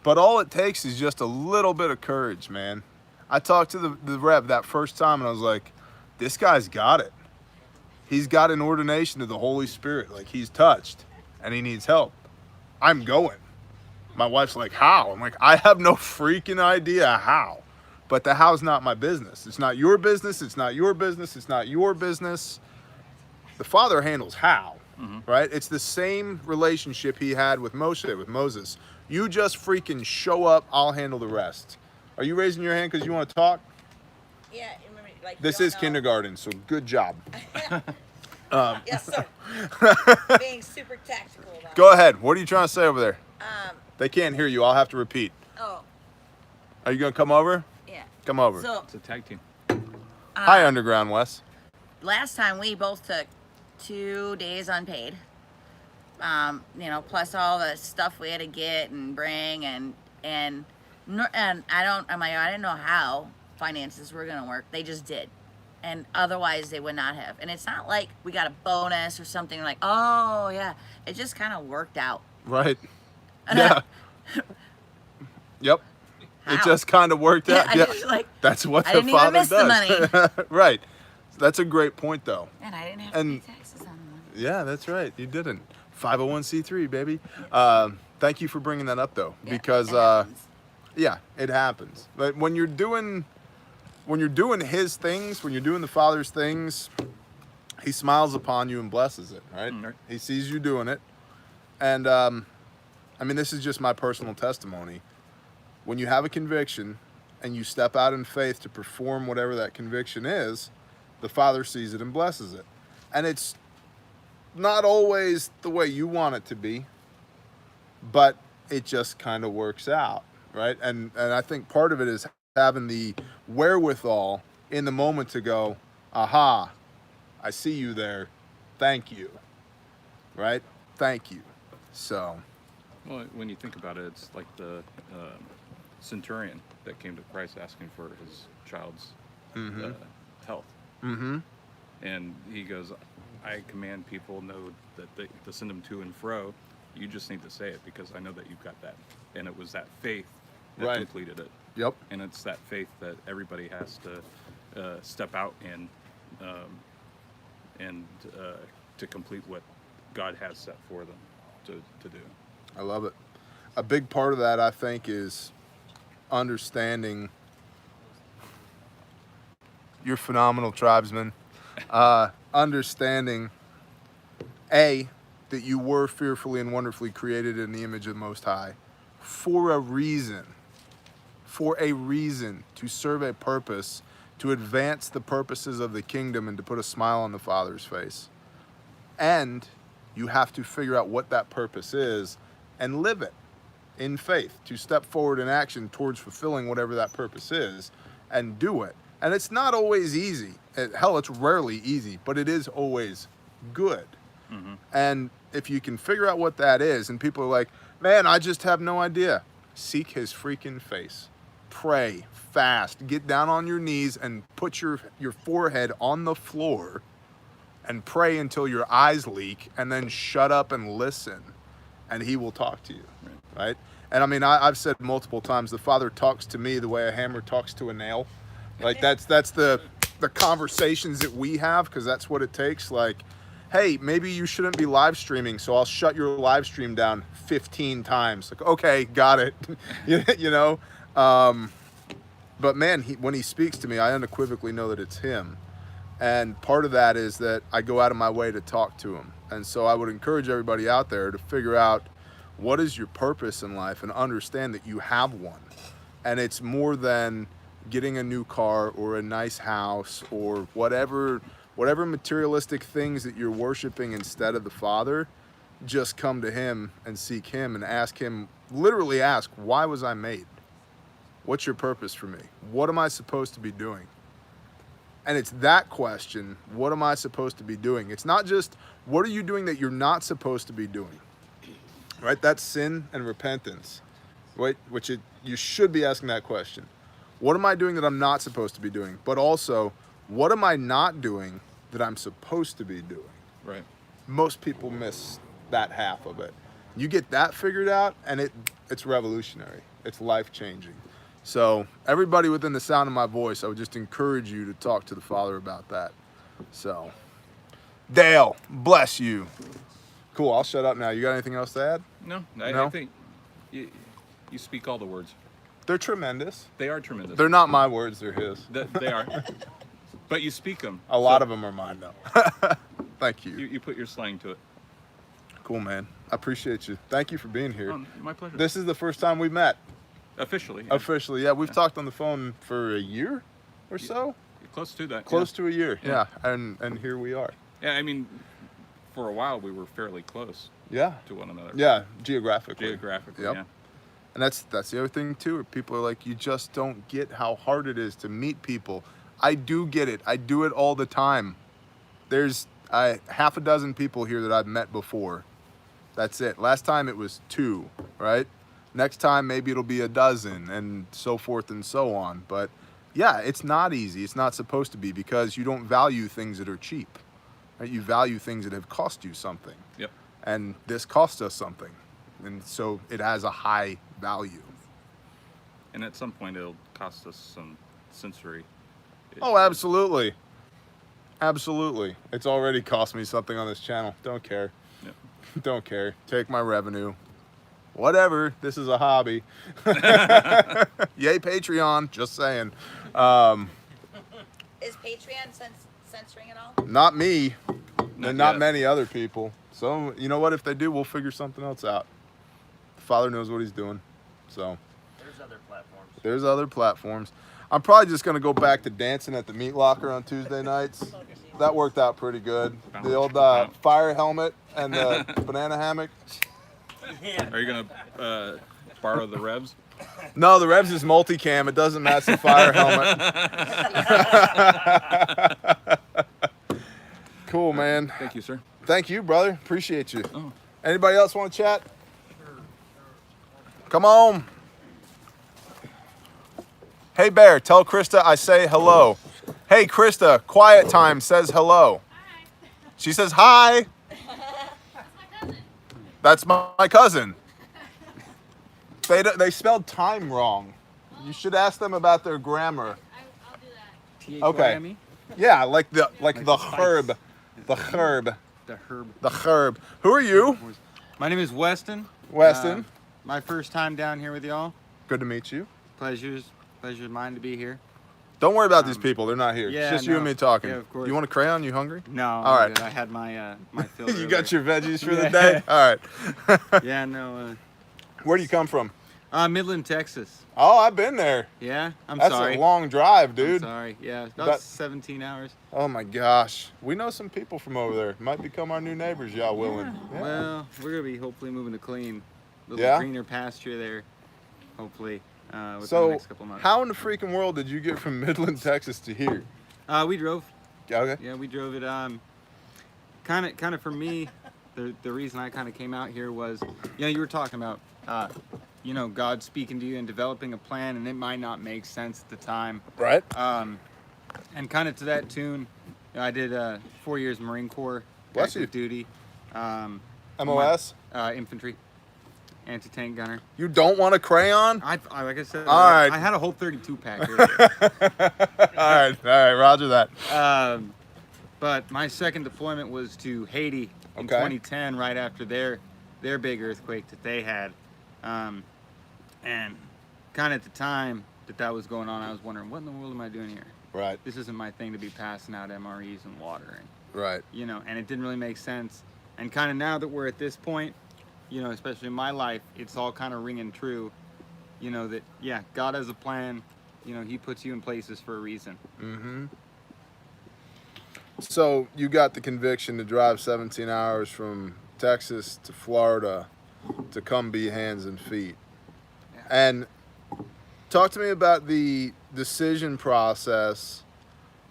But all it takes is just a little bit of courage, man. I talked to the rep that first time, and I was like, this guy's got it. He's got an ordination of the Holy Spirit. Like, he's touched, and he needs help. I'm going. My wife's like, how? I'm like, I have no freaking idea how. But the how's not my business. It's not your business. It's not your business. It's not your business. The Father handles how, right? It's the same relationship he had with Moshe, with Moses. You just freaking show up. I'll handle the rest. Are you raising your hand because you want to talk? Yeah, remember, like, This is kindergarten, so good job. Yes, sir. Being super tactical about Go ahead. What are you trying to say over there? it. They can't hear you. I'll have to repeat. Oh, Are you going to come over? yeah. Come over. So, It's a tag team. Hi, Underground Wes. last time we both took 2 days unpaid. You know, plus all the stuff we had to get and bring and I didn't know how finances were gonna work. They just did. And otherwise they would not have. And it's not like we got a bonus or something like, oh yeah. It just kind of worked out. Right. Yeah. Yep. It How? just kind of worked out. I Yeah. just, like, That's what I the didn't even Father miss the does. money. Right. That's a great point, though. And I didn't have to And- pay taxes on the money. Yeah, that's right. You didn't. 501c3, baby. Thank you for bringing that up, though, Yeah, because it happens. yeah, it happens. But when you're doing his things, when you're doing the Father's things, he smiles upon you and blesses it, right? Right. He sees you doing it. And I mean, this is just my personal testimony. When you have a conviction and you step out in faith to perform whatever that conviction is, the Father sees it and blesses it. And it's not always the way you want it to be, but it just kind of works out, right? And I think part of it is having the wherewithal in the moment to go, aha, I see you there. Thank you. Right? Thank you. So, Well, when you think about it, it's like the centurion that came to Christ asking for his child's health. mm-hmm. And he goes, I command people know that to send them to and fro. You just need to say it because I know that you've got that. And it was that faith that Right. completed it. Yep. And it's that faith that everybody has to step out in and to complete what God has set for them to do. I love it. A big part of that, I think, is understanding. You're phenomenal, tribesman. Understanding, A, that you were fearfully and wonderfully created in the image of the Most High for a reason. For a reason, to serve a purpose, to advance the purposes of the kingdom and to put a smile on the Father's face. And you have to figure out what that purpose is and live it in faith, to step forward in action towards fulfilling whatever that purpose is and do it. And it's not always easy. Hell, it's rarely easy, but it is always good. Mm-hmm. And if you can figure out what that is, and people are like, man, I just have no idea. Seek his freaking face. Pray, fast, get down on your knees and put your forehead on the floor and pray until your eyes leak, and then shut up and listen, and he will talk to you, right? And I mean, I've said multiple times, the Father talks to me the way a hammer talks to a nail. Like that's the conversations that we have, because that's what it takes. Like, hey, maybe you shouldn't be live streaming, so I'll shut your live stream down 15 times. Like, okay, got it. You know? But man, when he speaks to me, I unequivocally know that it's him. And part of that is that I go out of my way to talk to him. And so I would encourage everybody out there to figure out what is your purpose in life and understand that you have one. And it's more than getting a new car or a nice house or whatever materialistic things that you're worshiping instead of the Father. Just come to him and seek him and ask him, literally ask, why was I made? What's your purpose for me? What am I supposed to be doing? And it's that question, what am I supposed to be doing? It's not just, what are you doing that you're not supposed to be doing? Right? That's sin and repentance. Right? You should be asking that question. What am I doing that I'm not supposed to be doing? But also, what am I not doing that I'm supposed to be doing? Right. Most people miss that half of it. You get that figured out, and it's revolutionary. It's life-changing. So everybody within the sound of my voice, I would just encourage you to talk to the Father about that. So, Dale, bless you. Cool, I'll shut up now. You got anything else to add? No, No? I think you speak all the words. They're tremendous. They are tremendous. They're not my words, they're his. They are. But you speak them. A lot of them are mine, though. Thank you. You put your slang to it. Cool, man. I appreciate you. Thank you for being here. Oh, my pleasure. This is the first time we met. Officially. Yeah. Officially, yeah. We've talked on the phone for a year or so. Close to that. Close to a year, yeah. And here we are. Yeah, I mean, for a while we were fairly close Yeah. to one another. Yeah, geographically. Geographically, Yep. yeah. And that's the other thing too, where people are like, you just don't get how hard it is to meet people. I do get it. I do it all the time. There's half a dozen people here that I've met before. That's it. Last time it was 2, right? Next time maybe it'll be a dozen, and so forth and so on. But yeah, it's not easy. It's not supposed to be, because you don't value things that are cheap. Right? You value things that have cost you something. Yep. And this cost us something. And so it has a high value. And at some point it'll cost us some sensory. Oh, absolutely. Absolutely. It's already cost me something on this channel. Don't care. Yep. Don't care. Take my revenue. Whatever. This is a hobby. Yay, Patreon. Just saying. Is Patreon censoring it all? Not me. And not yet. many other people. So, you know what? If they do, we'll figure something else out. The Father knows what he's doing. So, There's other platforms. there's other platforms. I'm probably just going to go back to dancing at the meat locker on Tuesday nights. That worked out pretty good. The old fire helmet and the banana hammock. Are you gonna borrow the revs? No, the Revs is multicam. It doesn't match the fire helmet. Cool, man. Thank you, sir. Thank you, brother. Appreciate you. Oh. Anybody else want to chat? Come on. Hey, Bear, tell Krista I say hello. Hey, Krista, quiet time says hello. Hi. She says hi. That's my cousin. That's my cousin. They spelled time wrong. You should ask them about their grammar. I'll do that. Okay. Yeah, like the spice. herb. The herb. The herb. The herb. Who are you? My name is Weston. Weston. My first time down here with y'all. Good to meet you. Pleasure's mine to be here. Don't worry about these people. They're not here. yeah, it's just you and no. me talking. Yeah, of course. You want a crayon? You hungry? No. All right. Good. I had my my fill. You got earlier. your veggies for the day? All right. Yeah, no. Where do you come from? Midland, Texas. Oh, I've been there. Yeah. I'm That's sorry. a long drive, I'm dude. sorry. Yeah. About That- 17 hours. Oh my gosh. We know some people from over there. Might become our new neighbors, y'all willing. Yeah. Well, we're gonna be hopefully moving to clean, little Yeah? greener pasture there. Hopefully, within the So, next couple months. how in the freaking world did you get from Midland, Texas to here? We drove. Okay. Yeah, we drove it. Kind of for me, the reason I kind of came out here was, you were talking about, God speaking to you and developing a plan, and it might not make sense at the time. Right. And kind of to that tune, I did 4 years Marine Corps, Bless active you. duty, MOS. infantry, anti-tank gunner. You don't want a crayon? I like I said, All right. I had a whole 32 pack here. All right. Roger that. But my second deployment was to Haiti in Okay. 2010, right after their big earthquake that they had. And kind of at the time that was going on, I was wondering, what in the world am I doing here? Right. This isn't my thing to be passing out MREs and water. Right. And it didn't really make sense. And kind of now that we're at this point, especially in my life, it's all kind of ringing true, that, yeah, God has a plan. He puts you in places for a reason. Mm-hmm. So you got the conviction to drive 17 hours from Texas to Florida to come be hands and feet. Yeah. And talk to me about the decision process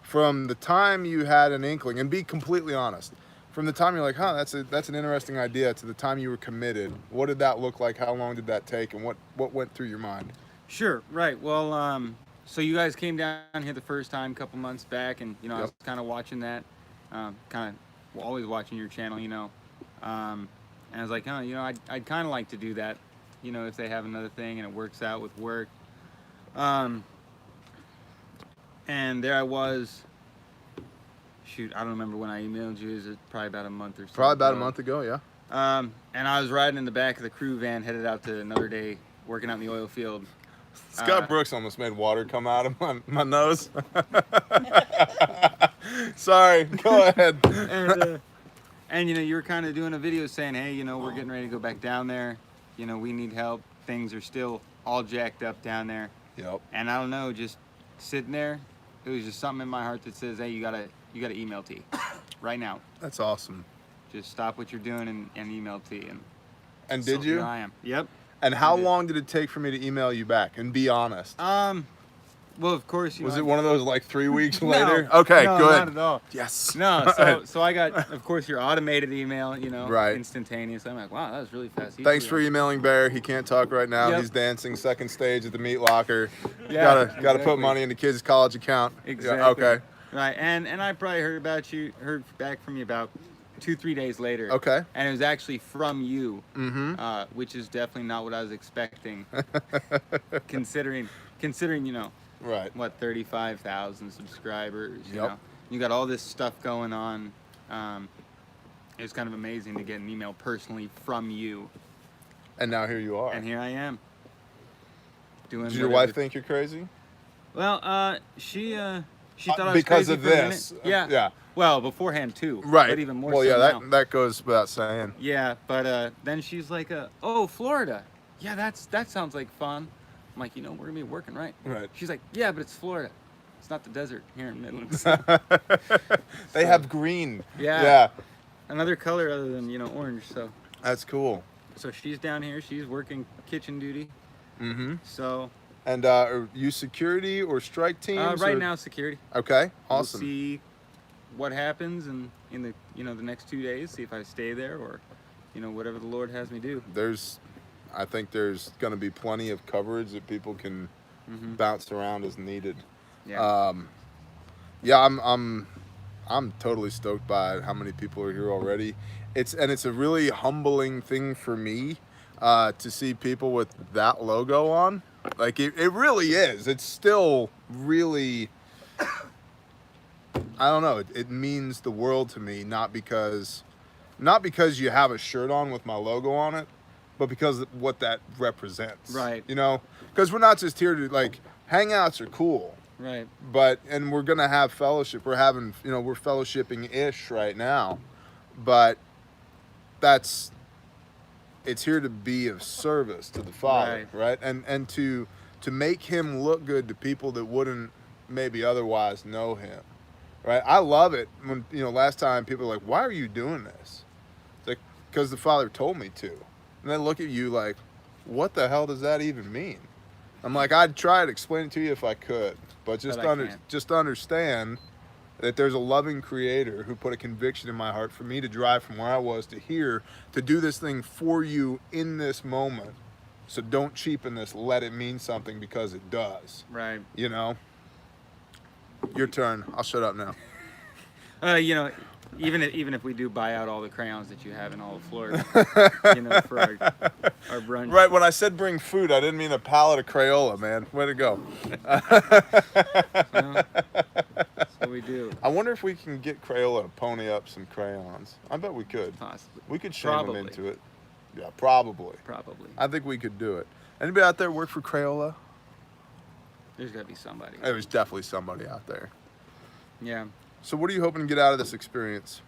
from the time you had an inkling, and be completely honest. From the time you're like, that's an interesting idea, to the time you were committed, what did that look like? How long did that take? And what went through your mind? Sure, right. Well, so you guys came down here the first time a couple months back, and I was kind of watching that, always watching your channel, and I was like, I'd kind of like to do that, if they have another thing and it works out with work. And there I was. Shoot, I don't remember when I emailed you. Is it probably about a month or so? Probably about a month ago, yeah. And I was riding in the back of the crew van, headed out to another day, working out in the oil field. Scott Brooks almost made water come out of my nose. Sorry, go ahead. And you were kind of doing a video saying, hey, we're getting ready to go back down there. We need help. Things are still all jacked up down there. Yep. And I don't know, just sitting there, it was just something in my heart that says, hey, you gotta email T right now. That's awesome. Just stop what you're doing and email T. And did you? Here I am. Yep. And how long did it take for me to email you back? And be honest. Well, of course, Was it one of those like 3 weeks No. later? Okay, No, good. not at all. Yes. No, so I got, of course, your automated email, Right. instantaneous. I'm like, wow, that was really fast. Thanks for emailing Bear. He can't talk right now. Yep. He's dancing second stage at the meat locker. Yeah, Gotta put exactly. money in the kid's college account. Exactly. Yeah, okay. Right, and I probably heard back from you about 2-3 days later. Okay. And it was actually from you, Mm-hmm. which is definitely not what I was expecting, considering Right. what 35,000 subscribers. You Yep. know, you got all this stuff going on. It was kind of amazing to get an email personally from you, And now here you are. and here I am. Doing. Did your whatever- wife think you're crazy? Well, she thought I was because crazy of for a minute. this. Yeah. Yeah. Well, beforehand too. Right. But even more well, so yeah, now. that goes without saying. Yeah, but then she's like, "Oh, Florida. Yeah, that sounds like fun." I'm like, we're gonna be working, right? Right. She's like, "Yeah, but it's Florida. It's not the desert here in Midlands." They have green. Yeah. Yeah. Another color other than orange. That's cool. So she's down here. She's working kitchen duty. Mm-hmm. So And are you security or strike teams? right or- now, security. Okay. Awesome. We'll see what happens in the the next 2 days. See if I stay there or whatever the Lord has me do. I think there's going to be plenty of coverage that people can bounce around as needed. Yeah. Yeah, I'm totally stoked by how many people are here already. It's a really humbling thing for me to see people with that logo on. Like it really is. It's still really, I don't know. It means the world to me, not because you have a shirt on with my logo on it, but because of what that represents. Right. Because we're not just here to hangouts are cool. Right. And we're gonna have fellowship. We're having, we're fellowshipping-ish right now, but it's here to be of service to the Father, right? And to make Him look good to people that wouldn't maybe otherwise know Him, right? I love it when last time people are like, "Why are you doing this?" It's like, because the Father told me to, and they look at you like, "What the hell does that even mean?" I'm like, I'd try to explain it to you if I could. But just But I can't. just understand that there's a loving creator who put a conviction in my heart for me to drive from where I was to here to do this thing for you in this moment. So don't cheapen this. Let it mean something because it does. Right. You know? Your turn. I'll shut up now. You know, even if we do buy out all the crayons that you have in all of Florida, you know, for our brunch. Right, when I said bring food, I didn't mean a pallet of Crayola, man. Way to go. Well, that's what we do. I wonder if we can get Crayola to pony up some crayons. I bet we could. Possibly. We could shame them Probably. into it. Yeah, probably. Probably. I think we could do it. Anybody out there work for Crayola? There's got to be somebody. There was definitely somebody out there. Yeah. So what are you hoping to get out of this experience?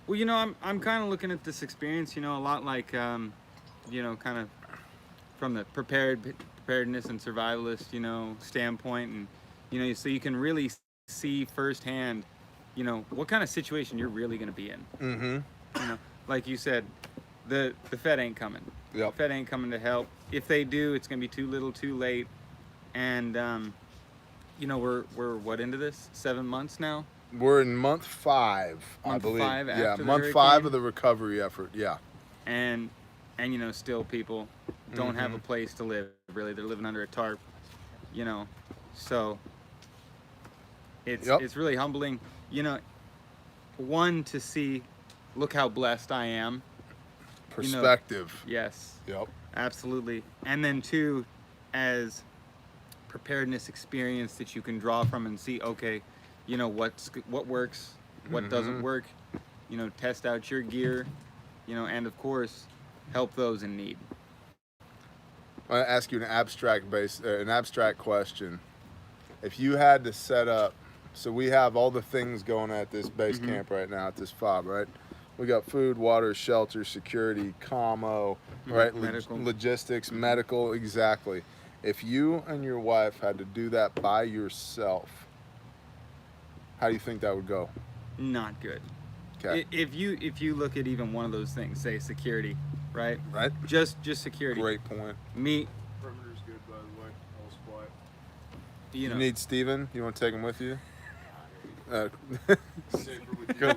Well, you know, I'm kind of looking at this experience, you know, a lot like, you know, kind of from the preparedness and survivalist, you know, standpoint, and you know, so you can really see firsthand, you know, what kind of situation you're really going to be in. Mm-hmm. You know, like you said, the Fed ain't coming. Yep. The Fed ain't coming to help. If they do, it's going to be too little, too late. And you know, we're what into this? 7 months now. We're in month 5, I Month believe. 5 yeah, after the month 5 hurricane. of the recovery effort. Yeah. And you know, still people don't have a place to live. Really, they're living under a tarp. You know, so it's really humbling. You know, one, to see, look how blessed I am. Perspective. You know, yes. Yep. Absolutely. And then 2, as preparedness experience that you can draw from and see, okay, you know, what works, what doesn't work, you know, test out your gear, you know, and of course, help those in need. I want to ask you an abstract question. If you had to set up, so we have all the things going at this base camp right now, at this FOB, right? We got food, water, shelter, security, commo, right? Medical. Logistics, medical, exactly. If you and your wife had to do that by yourself, how do you think that would go? Not good. Okay. If you look at even one of those things, say security, right? Right. Just security. Great point. Me, Perimeter's good, by the way. All quiet. you You know, need Steven? You want to take him with you? Safer with Go,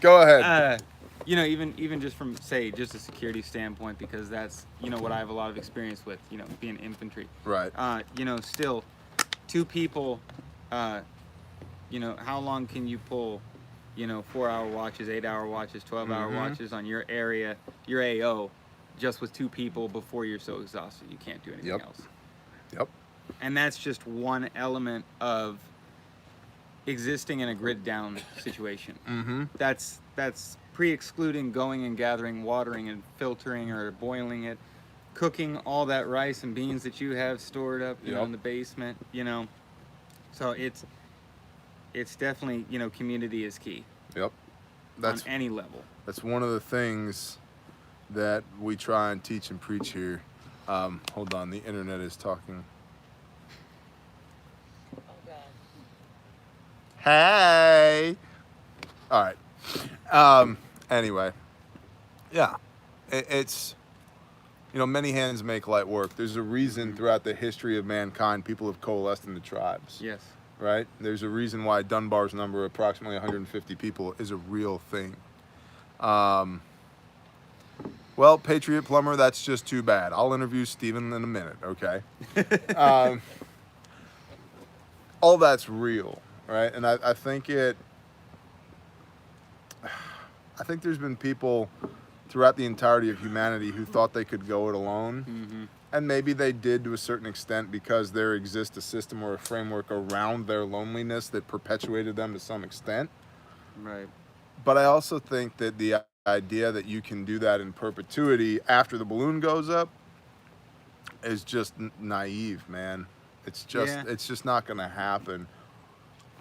go ahead. you know, even just from, say, just a security standpoint, because that's, you know, what I have a lot of experience with, you know, being infantry. Right. You know, still, 2 people, you know, how long can you pull, you know, 4-hour watches, 8-hour watches, 12-hour watches on your area, your AO, just with 2 people before you're so exhausted you can't do anything else. Yep. And that's just one element of existing in a grid down situation. That's pre-excluding going and gathering, watering and filtering or boiling it, cooking all that rice and beans that you have stored up, you know, in the basement, you know. So it's definitely, you know, community is key. Yep. On any level. That's one of the things that we try and teach and preach here. Hold on, the internet is talking. Hey. All right. Anyway, yeah, it's, you know, many hands make light work. There's a reason throughout the history of mankind people have coalesced into tribes. Yes. Right? There's a reason why Dunbar's number, approximately 150 people, is a real thing. Well, Patriot Plumber, that's just too bad. I'll interview Steven in a minute, okay? All that's real, right? And I think there's been people throughout the entirety of humanity who thought they could go it alone. And maybe they did to a certain extent because there exists a system or a framework around their loneliness that perpetuated them to some extent. Right. But I also think that the idea that you can do that in perpetuity after the balloon goes up is just naive, man. It's just not going to happen.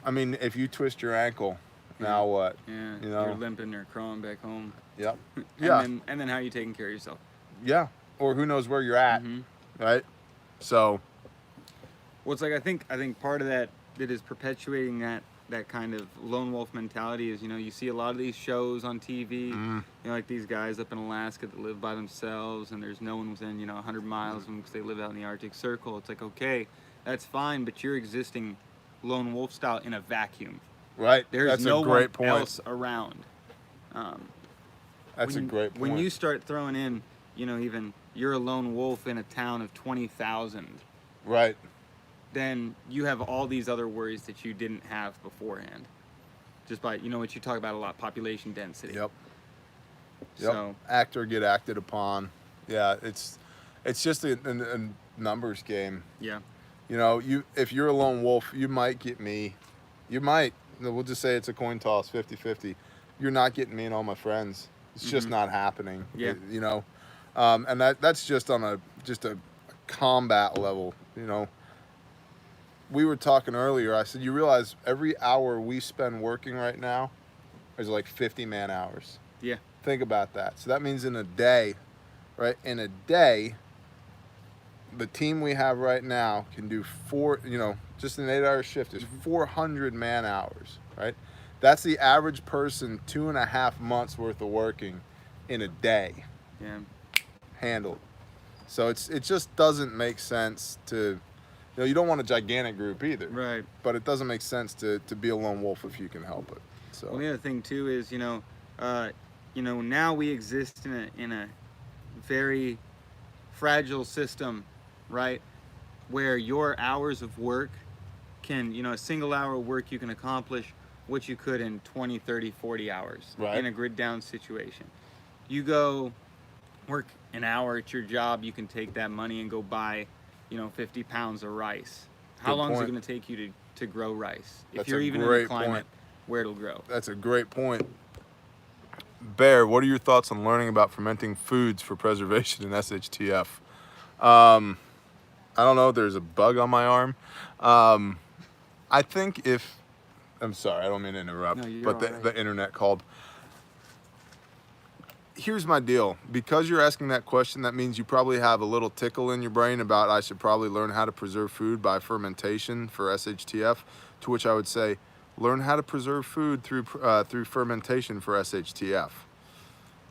I mean, if you twist your ankle, now what? Yeah. You know? You're limping or crawling back home. Yep. And Yeah. then how are you taking care of yourself? Yeah. Or who knows where you're at, right? So. Well, it's like I think part of that is perpetuating that kind of lone wolf mentality is, you know, you see a lot of these shows on TV, you know, like these guys up in Alaska that live by themselves and there's no one within, you know, 100 miles of them because they live out in the Arctic Circle. It's like, okay, that's fine, but you're existing lone wolf style in a vacuum. Right. There's That's no a great one point. else around. That's a great point. When you start throwing in, even you're a lone wolf in a town of 20,000, Right. then you have all these other worries that you didn't have beforehand. Just by, what you talk about a lot, population density. Yep. So, Act or get acted upon. Yeah, it's just a numbers game. yeah. If you're a lone wolf, you might get me. You might. We'll just say it's a coin toss, 50-50. You're not getting me and all my friends. It's just not happening. Yeah. And that's just on a combat level. We were talking earlier. I said, you realize every hour we spend working right now is like 50 man hours. Yeah. Think about that. So that means in a day, right? In a day, the team we have right now can do just an 8-hour shift is 400 man hours, right? That's the average person 2.5 months worth of working in a day. Yeah. Handled. So it just doesn't make sense to, you don't want a gigantic group either. Right. But it doesn't make sense to be a lone wolf if you can help it. So. Well, the other thing too is, now we exist in a very fragile system, right? Where your hours of work can, a single hour of work you can accomplish what you could in 20, 30, 40 hours in a grid down situation. You go work an hour at your job, you can take that money and go buy, 50 pounds of rice. How long is it going to take you to grow rice? If you're even in a climate where it'll grow. That's a great point. Bear, what are your thoughts on learning about fermenting foods for preservation in SHTF? I don't know. There's a bug on my arm. I think I'm sorry, I don't mean to interrupt, but the internet called. Here's my deal. Because you're asking that question, that means you probably have a little tickle in your brain about I should probably learn how to preserve food by fermentation for SHTF, to which I would say, learn how to preserve food through fermentation for SHTF.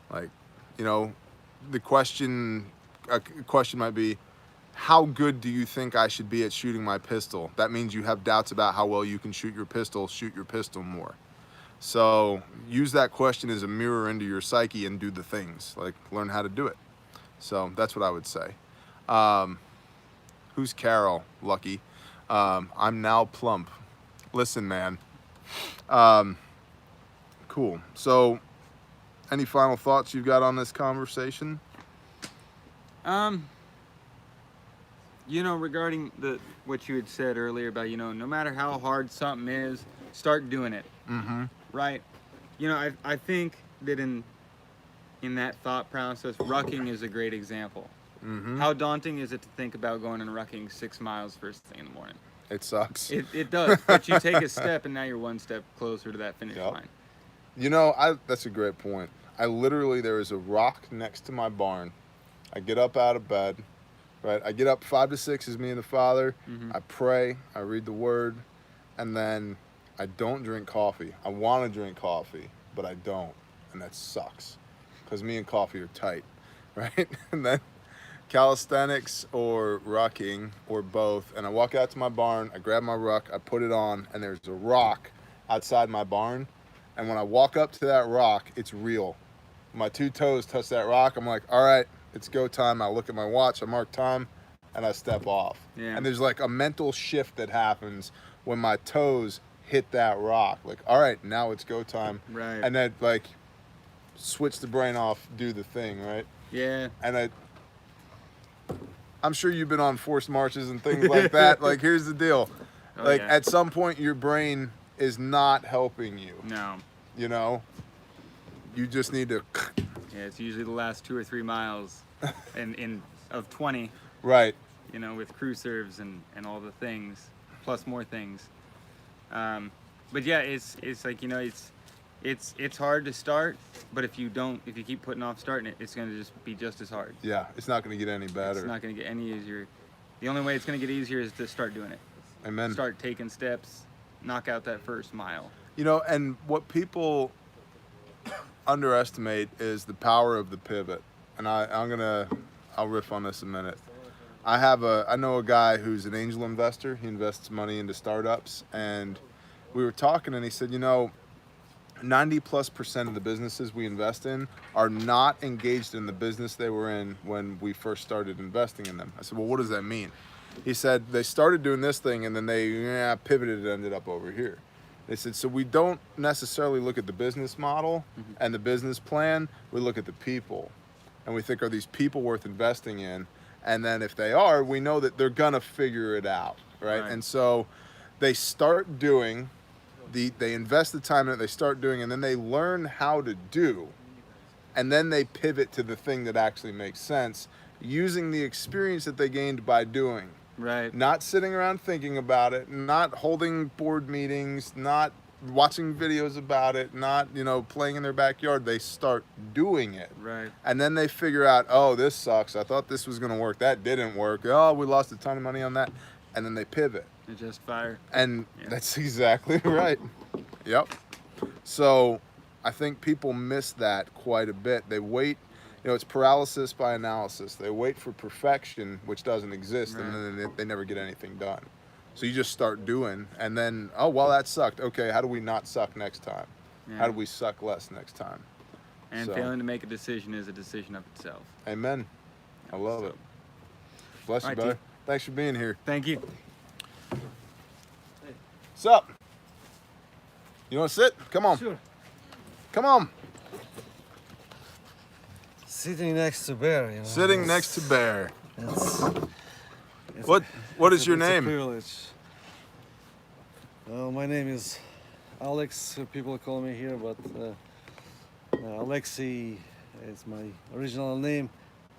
The question might be, how good do you think I should be at shooting my pistol? That means you have doubts about how well you can shoot your pistol more. So use that question as a mirror into your psyche and do the things, learn how to do it. So that's what I would say. Who's Carol, Lucky? I'm now plump. Listen, man. Cool. So any final thoughts you've got on this conversation? Regarding what you had said earlier about, no matter how hard something is, start doing it. Mm-hmm. Right? I think that in that thought process, rucking is a great example. Mm-hmm. How daunting is it to think about going and rucking 6 miles first thing in the morning? It sucks. It does, but you take a step and now you're one step closer to that finish line. That's a great point. There is a rock next to my barn. I get up out of bed, right? I get up 5 to 6 is me and the Father. Mm-hmm. I pray, I read the Word, and then I don't drink coffee. I want to drink coffee, but I don't, and that sucks because me and coffee are tight, right? And then calisthenics or rucking or both, and I walk out to my barn, I grab my ruck, I put it on, and there's a rock outside my barn, and when I walk up to that rock, it's real. My 2 toes touch that rock, I'm like, all right, it's go time. I look at my watch, I mark time, and I step off. Yeah. And there's a mental shift that happens when my toes hit that rock. All right, now it's go time. Right. And then switch the brain off, do the thing, right? Yeah. And I'm sure you've been on forced marches and things like that. Here's the deal. At some point your brain is not helping you. No. You just need to. Yeah, it's usually the last 2 or 3 miles of 20. Right. With crew serves and all the things, plus more things. But yeah, it's hard to start, but if you keep putting off starting it, it's gonna just be just as hard. Yeah, it's not gonna get any better. It's not gonna get any easier. The only way it's gonna get easier is to start doing it. Amen. Start taking steps, knock out that first mile. And what people underestimate is the power of the pivot. And I'll riff on this a minute. I know a guy who's an angel investor. He invests money into startups, and we were talking, and he said, 90+% of the businesses we invest in are not engaged in the business they were in when we first started investing in them. I said, well, what does that mean? He said they started doing this thing and then they pivoted and ended up over here. They said, so we don't necessarily look at the business model and the business plan, we look at the people. And we think, are these people worth investing in? And then if they are, we know that they're gonna figure it out, right? And so they start doing, they invest the time in it, they start doing, and then they learn how to do. And then they pivot to the thing that actually makes sense, using the experience that they gained by doing. Right. Not sitting around thinking about it, not holding board meetings, not watching videos about it, not, playing in their backyard. They start doing it. Right. And then they figure out, oh, this sucks. I thought this was going to work. That didn't work. Oh, we lost a ton of money on that. And then they pivot. They just fire. And that's exactly right. Yep. So I think people miss that quite a bit. They wait, it's paralysis by analysis. They wait for perfection, which doesn't exist, and then they never get anything done. So you just start doing, and then, oh, well, that sucked. Okay, how do we not suck next time? Yeah. How do we suck less next time? And failing to make a decision is a decision of itself. Amen. I love it. Bless you, right, brother. T. Thanks for being here. Thank you. What's up? You want to sit? Come on. Sure. Come on. Sitting next to Bear, Sitting next to Bear. It's What is your it's name? A privilege. Well, my name is Alex. People call me here, but Alexei is my original name,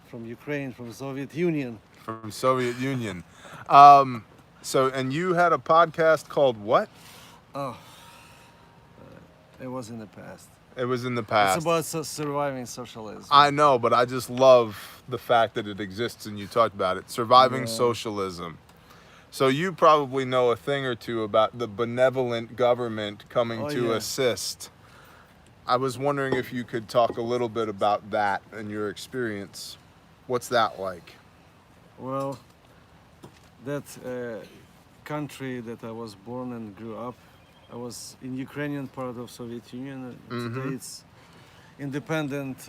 from Ukraine, from the Soviet Union. From Soviet Union. And you had a podcast called what? Oh, it was in the past. It was in the past. It's about surviving socialism. I know, but I just love the fact that it exists and you talked about it. Surviving socialism. So you probably know a thing or two about the benevolent government coming to assist. I was wondering if you could talk a little bit about that and your experience. What's that like? Well, that country that I was born and grew up, I was in Ukrainian part of Soviet Union. Today it's independent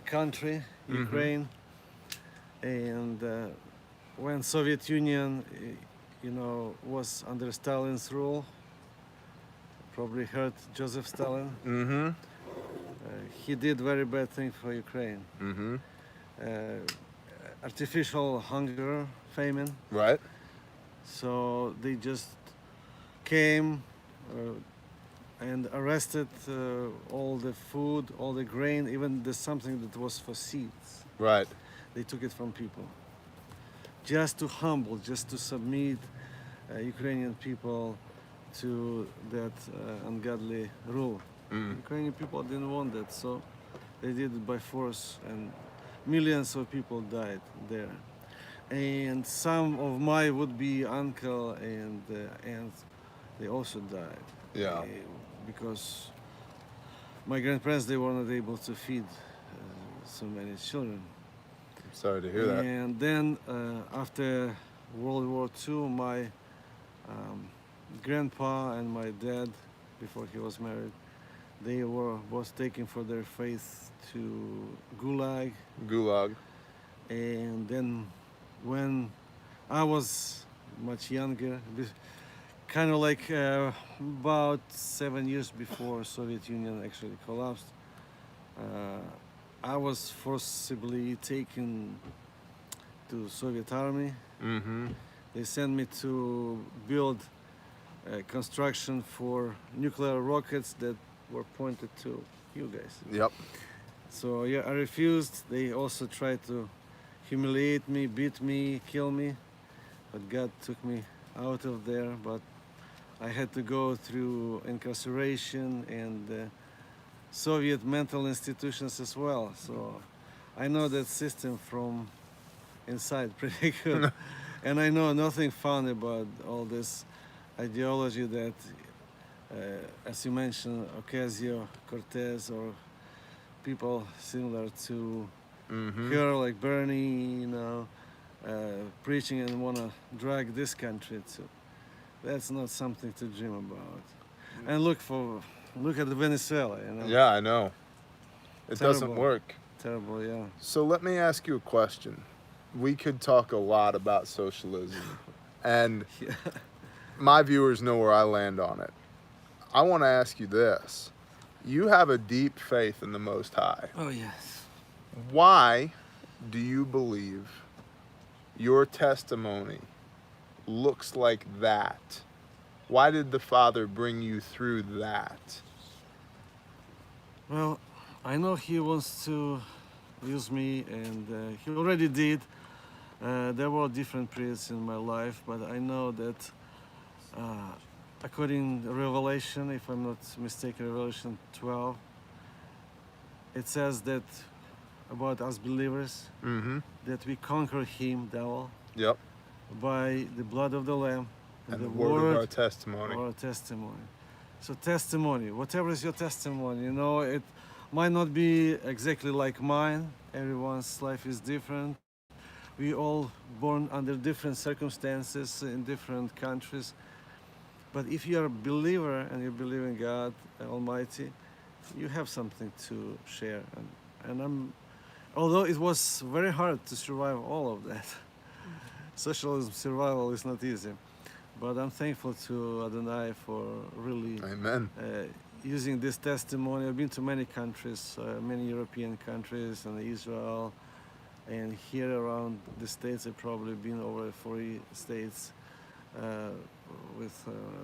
country, Ukraine. And when Soviet Union, was under Stalin's rule, probably heard Joseph Stalin. He did very bad thing for Ukraine. Artificial hunger, famine. Right. So they just came and arrested all the food, all the grain, even something that was for seeds. Right. They took it from people. Just to humble, just to submit Ukrainian people to that ungodly rule. Ukrainian people didn't want that, so they did it by force, and millions of people died there. And some of my would-be uncle and aunts, they also died. Yeah. Because my grandparents, they were not able to feed so many children. I'm sorry to hear that. And then after World War II, my grandpa and my dad, before he was married, they were both taken for their faith to Gulag. Gulag. And then when I was much younger, kind of like about 7 years before Soviet Union actually collapsed, I was forcibly taken to Soviet army. They sent me to build construction for nuclear rockets that were pointed to you guys. Yep. So yeah, I refused. They also tried to humiliate me, beat me, kill me, but God took me out of there. But I had to go through incarceration and Soviet mental institutions as well. So I know that system from inside pretty good. And I know nothing fun about all this ideology that, as you mentioned, Ocasio-Cortez or people similar to her, like Bernie, preaching and want to drag this country to. That's not something to dream about. and look at Venezuela, you know. Yeah, I know. It doesn't Terrible. work. Terrible, yeah. So let me ask you a question. We could talk a lot about socialism, and Yeah. my viewers know where I land on it. I want to ask you this. You have a deep faith in the Most High. Oh yes. Why do you believe your testimony looks like that? Why did the Father bring you through that? Well, I know he wants to use me, and he already did. There were different periods in my life, but I know that according to Revelation, if I'm not mistaken, Revelation 12, it says that about us believers, Mm-hmm. that we conquer him, devil, Yep. by the blood of the Lamb And the word of our testimony. Our testimony. So testimony, whatever is your testimony, you know, it might not be exactly like mine. Everyone's life is different. We all born under different circumstances in different countries. But if you are a believer and you believe in God Almighty, you have something to share. And although it was very hard to survive all of that, socialism survival is not easy. But I'm thankful to Adonai for really Amen. using this testimony. I've been to many countries, many European countries, and Israel, and here around the States. I've probably been over 40 states with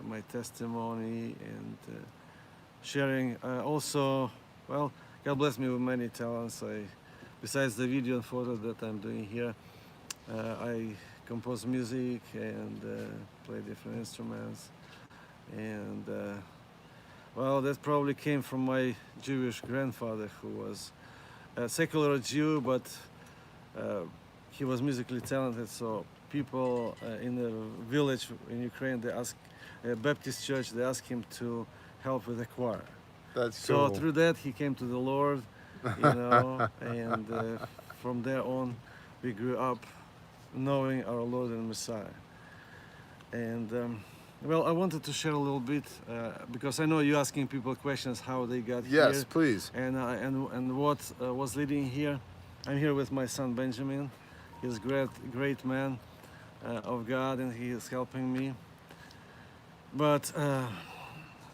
my testimony and sharing. Also, well, God bless me with many talents. Besides the video and photo that I'm doing here, I compose music and play different instruments, and well, that probably came from my Jewish grandfather, who was a secular Jew, but he was musically talented. So people in the village in Ukraine, they ask Baptist church, they asked him to help with the choir. That's So cool. through that, he came to the Lord, you know, and from there on, we grew up knowing our Lord and Messiah. And well, I wanted to share a little bit because I know you're asking people questions how they got Yes, here, please. and what was leading here. I'm here with my son Benjamin. He's a great man of God, and he is helping me. But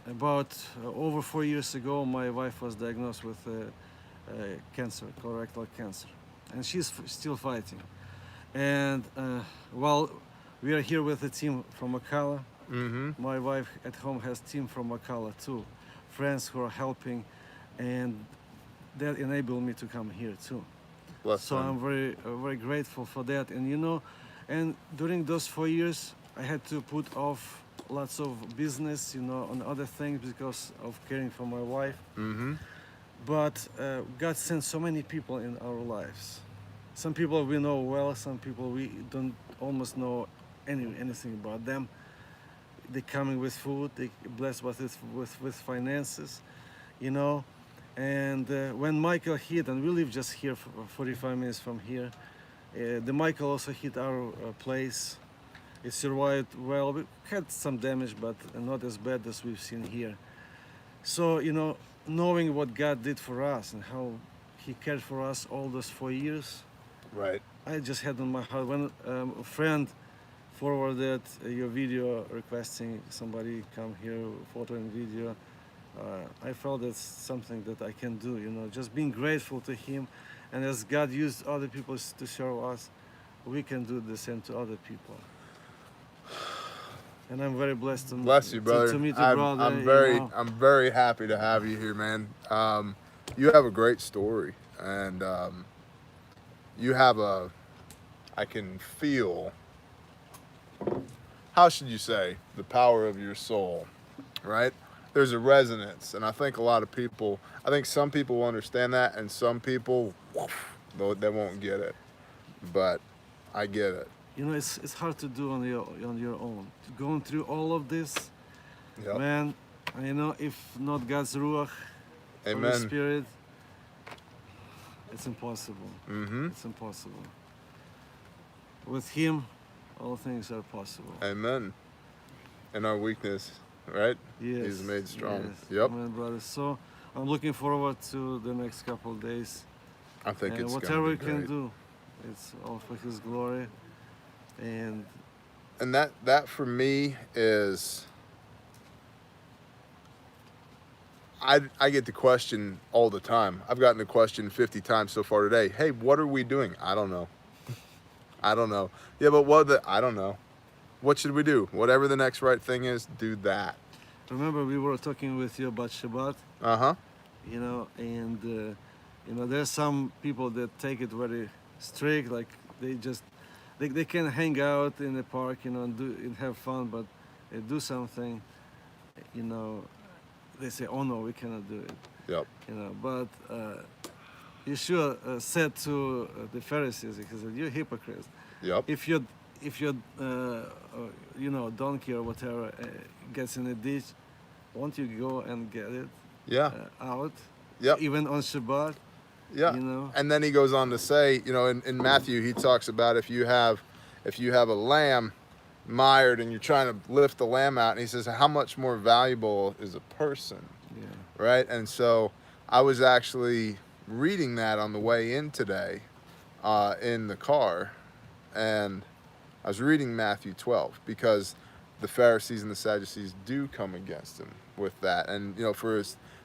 about over 4 years ago, my wife was diagnosed with cancer, colorectal cancer, and she's still fighting. And while we are here with a team from Ocala, Mm-hmm. my wife at home has team from Ocala too, friends who are helping, and that enabled me to come here too. Bless So them. I'm very grateful for that. And you know, and during those 4 years, I had to put off lots of business, you know, on other things because of caring for my wife. Mm-hmm. But God sent so many people in our lives. Some people we know well, some people we don't almost know anything about them. They coming with food, they bless us with finances, you know. And when Michael hit, and we live just here, 45 minutes from here, the Michael also hit our place. It survived well. We had some damage, but not as bad as we've seen here. So, you know, knowing what God did for us and how He cared for us all those 4 years, Right. I just had on my heart. When a friend forwarded your video requesting somebody come here, photo and video, I felt that's something that I can do, you know, just being grateful to Him. And as God used other people to serve us, we can do the same to other people. And I'm very blessed to Bless you, brother. to meet your brother. I'm very happy to have you here, man. You have a great story, and you have I can feel, how should you say, the power of your soul, right? There's a resonance, and I think some people will understand that, and some people, they won't get it, but I get it. You know, it's hard to do on your own. Going through all of this, Yep. man. You know, if not God's ruach, Holy Amen. Spirit, it's impossible. Mm-hmm. It's impossible. With Him, all things are possible. Amen. In our weakness, right? Yes. He's made strong. Yes. Yep. Amen, brother. So I'm looking forward to the next couple of days. I think And it's whatever gonna we be can great. do, it's all for His glory. And And that for me is, I get the question all the time. I've gotten the question 50 times so far today. Hey, what are we doing? I don't know. I don't know. Yeah, but I don't know. What should we do? Whatever the next right thing is, do that. remember, we were talking with you about Shabbat, Uh-huh. and there's some people that take it very strict, like they can hang out in the park, and have fun, but they do something, they say, oh no, we cannot do it. Yep. But Yeshua said to the Pharisees, he said, "You hypocrites! Yep. If your donkey or whatever gets in a ditch, won't you go and get it Yeah. out? Yep. Even on Shabbat." Yeah. And then he goes on to say, in Matthew, he talks about if you have a lamb mired and you're trying to lift the lamb out, and he says, how much more valuable is a person? Yeah. Right? And so I was actually reading that on the way in today in the car, and I was reading Matthew 12 because the Pharisees and the Sadducees do come against him with that. And,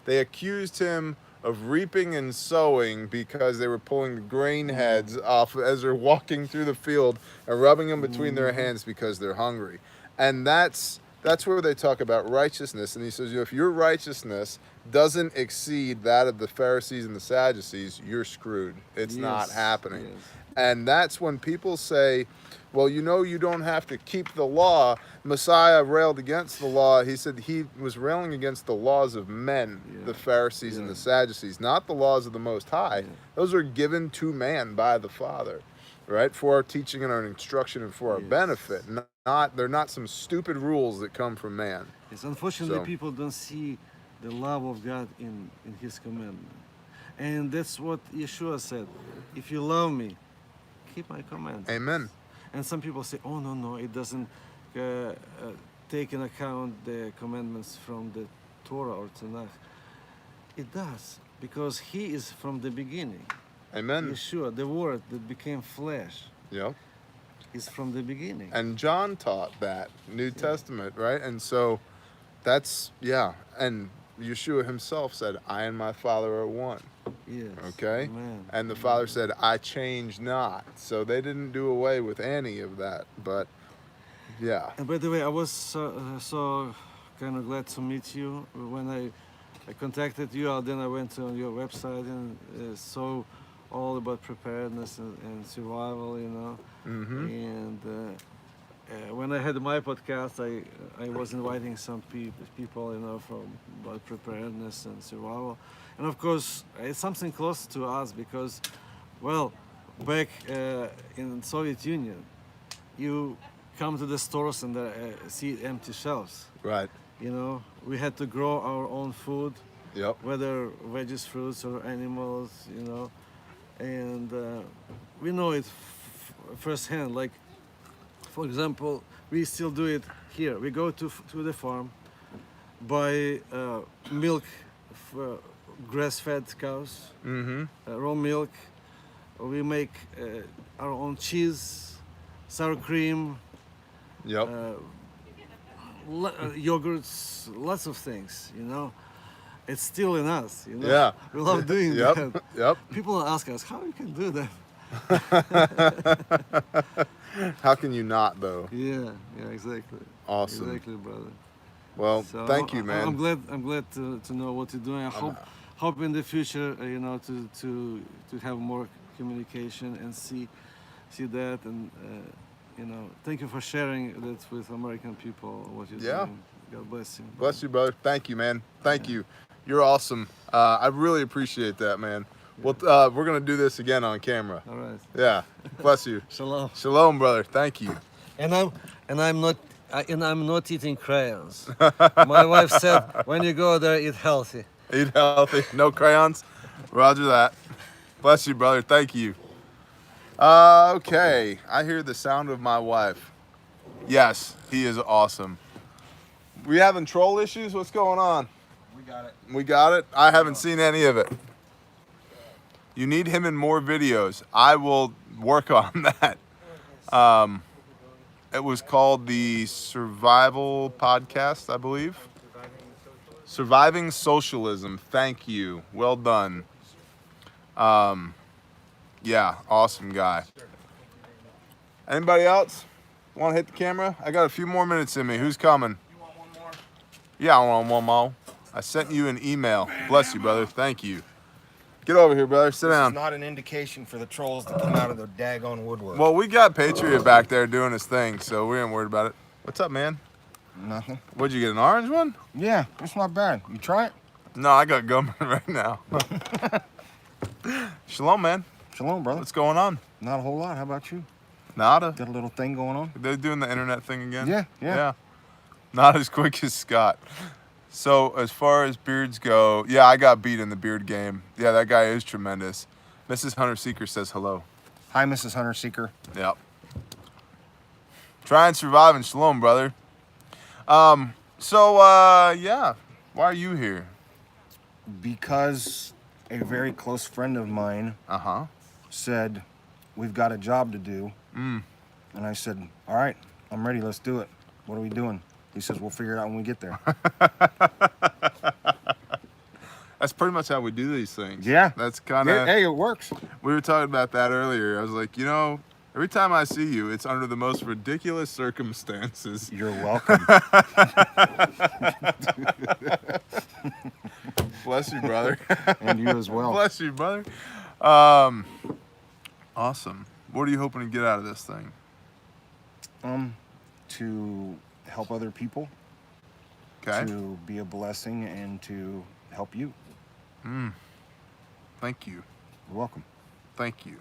they accused him of reaping and sowing because they were pulling the grain heads off as they're walking through the field and rubbing them between their hands because they're hungry. And that's where they talk about righteousness. And he says, if your righteousness doesn't exceed that of the Pharisees and the Sadducees, you're screwed. It's not happening. Yes. And that's when people say, well, you don't have to keep the law. Messiah railed against the law. He said he was railing against the laws of men, the Pharisees and the Sadducees, not the laws of the Most High. Those are given to man by the Father, right? For our teaching and our instruction and for our benefit. They're not some stupid rules that come from man. Yes, unfortunately, So- people don't see the love of God in His commandment. And that's what Yeshua said. If you love me, keep my commandments. Amen. And some people say, oh, no, it doesn't take into account the commandments from the Torah or Tanakh. It does, because He is from the beginning. Amen. Yeshua, the Word that became flesh, Yep. is from the beginning. And John taught that, New Testament, right? And so that's, and Yeshua himself said, I and my Father are one. Yes. Okay? Amen. And the Father said, I change not. So they didn't do away with any of that. But, yeah. And by the way, I was so kind of glad to meet you. When I contacted you, then I went on your website and saw all about preparedness and survival, Mm-hmm. And when I had my podcast, I was inviting some people, from about preparedness and survival. And of course, it's something close to us because, well, back in Soviet Union, you come to the stores and see empty shelves. Right. We had to grow our own food, Yep. whether veggies, fruits, or animals, and we know it firsthand. Like, for example, we still do it here. We go to the farm, buy milk, grass-fed cows, Mm-hmm. raw milk. We make our own cheese, sour cream, Yep. yogurts, lots of things, It's still in us, Yeah. We love doing Yep. that. Yep. People ask us, how you can do that? How can you not, though? Yeah, exactly. Awesome. Exactly, brother. Well, So thank you, man. I'm glad to know what you're doing. I hope in the future, to have more communication and see that, and thank you for sharing that with American people, what you're doing. God bless you. Bless you, brother. Thank you, man. Thank you. You're awesome. I really appreciate that, man. Well, we're going to do this again on camera. All right. Yeah. Bless you. Shalom. Shalom, brother. Thank you. And I'm not eating crayons. My wife said, when you go there, eat healthy. Eat healthy. No crayons. Roger that. Bless you, brother. Thank you. Okay. I hear the sound of my wife. Yes, he is awesome. We having troll issues? What's going on? We got it. We got it? I haven't seen any of it. You need him in more videos. I will work on that. It was called the Survival Podcast, I believe. Surviving Socialism. Thank you. Well done. Yeah, awesome guy. Anybody else want to hit the camera? I got a few more minutes in me. Who's coming? You want one more? Yeah, I want one more. I sent you an email. Bless you, brother. Thank you. Get over here, brother. Sit This down. is not an indication for the trolls to come out of their daggone woodwork. Well, we got Patriot back there doing his thing, so we ain't worried about it. What's up, man? Nothing. What'd you get, an orange one? Yeah, it's not bad. You try it? No, I got gum right now. Shalom, man. Shalom, brother. What's going on? Not a whole lot. How about you? Nada. Got a little thing going on? They're doing the internet thing again? Yeah. Not as quick as Scott. So as far as beards go, yeah, I got beat in the beard game. Yeah, that guy is tremendous. Mrs. Hunter Seeker says hello. Hi, Mrs. Hunter Seeker. Yep. Try and survive in Shalom, brother. Yeah. Why are you here? Because a very close friend of mine Uh-huh. said, we've got a job to do. And I said, all right, I'm ready. Let's do it. What are we doing? He says, we'll figure it out when we get there. That's pretty much how we do these things. Yeah. That's kind of... Hey, it works. We were talking about that earlier. I was like, you know, every time I see you, it's under the most ridiculous circumstances. You're welcome. Bless you, brother. And you as well. Bless you, brother. Awesome. What are you hoping to get out of this thing? To help other people, Okay. to be a blessing, and to help you. Thank you. You're welcome. Thank you.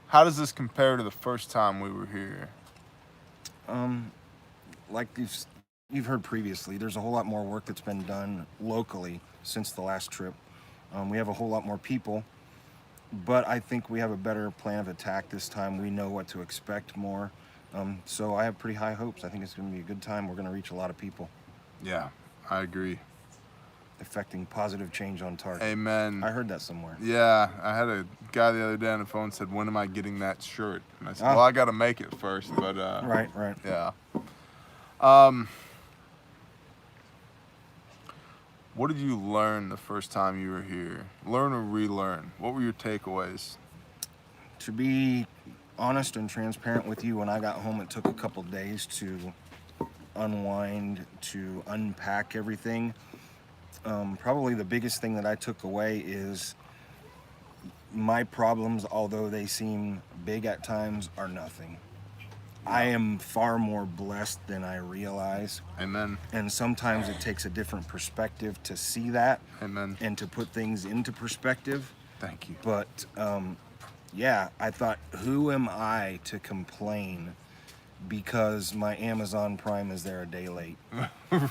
How does this compare to the first time we were here? Like you've heard previously, there's a whole lot more work that's been done locally since the last trip. We have a whole lot more people, but I think we have a better plan of attack this time. We know what to expect more. So I have pretty high hopes. I think it's going to be a good time. We're going to reach a lot of people, Yeah, I agree. affecting positive change on target. Amen. I heard that somewhere. Yeah, I had a guy the other day on the phone said, when am I getting that shirt? And I said, Ah. well, I got to make it first, but Right. yeah. What did you learn the first time you were here? Learn or relearn? What were your takeaways? To be honest and transparent with you, when I got home, it took a couple days to unwind, to unpack everything. Probably the biggest thing that I took away is my problems, although they seem big at times, are nothing. I am far more blessed than I realize. Amen. And sometimes it takes a different perspective to see that Amen. and to put things into perspective. Thank you. But yeah, I thought, who am I to complain because my Amazon Prime is there a day late?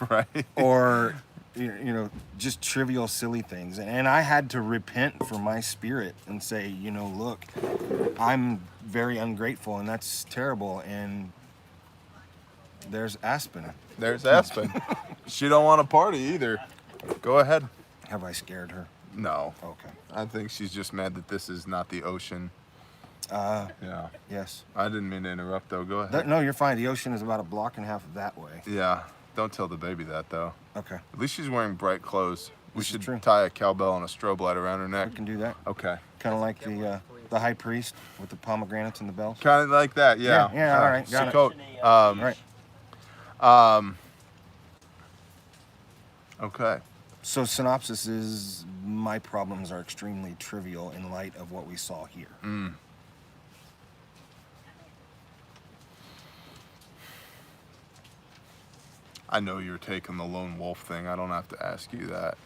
Right. Or, you know, just trivial, silly things. And I had to repent for my spirit and say, you know, look, I'm very ungrateful and that's terrible. And there's Aspen. There's Aspen. She don't want to party either. Go ahead. Have I scared her? No. Okay. I think she's just mad that this is not the ocean. Yeah. Yes. I didn't mean to interrupt though. Go ahead. No, you're fine. The ocean is about a block and a half that way. Yeah. Don't tell the baby that though. Okay. At least she's wearing bright clothes. We This is should true. tie a cowbell and a strobe light around her neck. We can do that. Okay. Kind of like the high priest with the pomegranates and the bells. Kind of like that, yeah. Yeah, all right, got it. Sukkot. Right. Okay. So synopsis is my problems are extremely trivial in light of what we saw here. I know you're taking the lone wolf thing. I don't have to ask you that.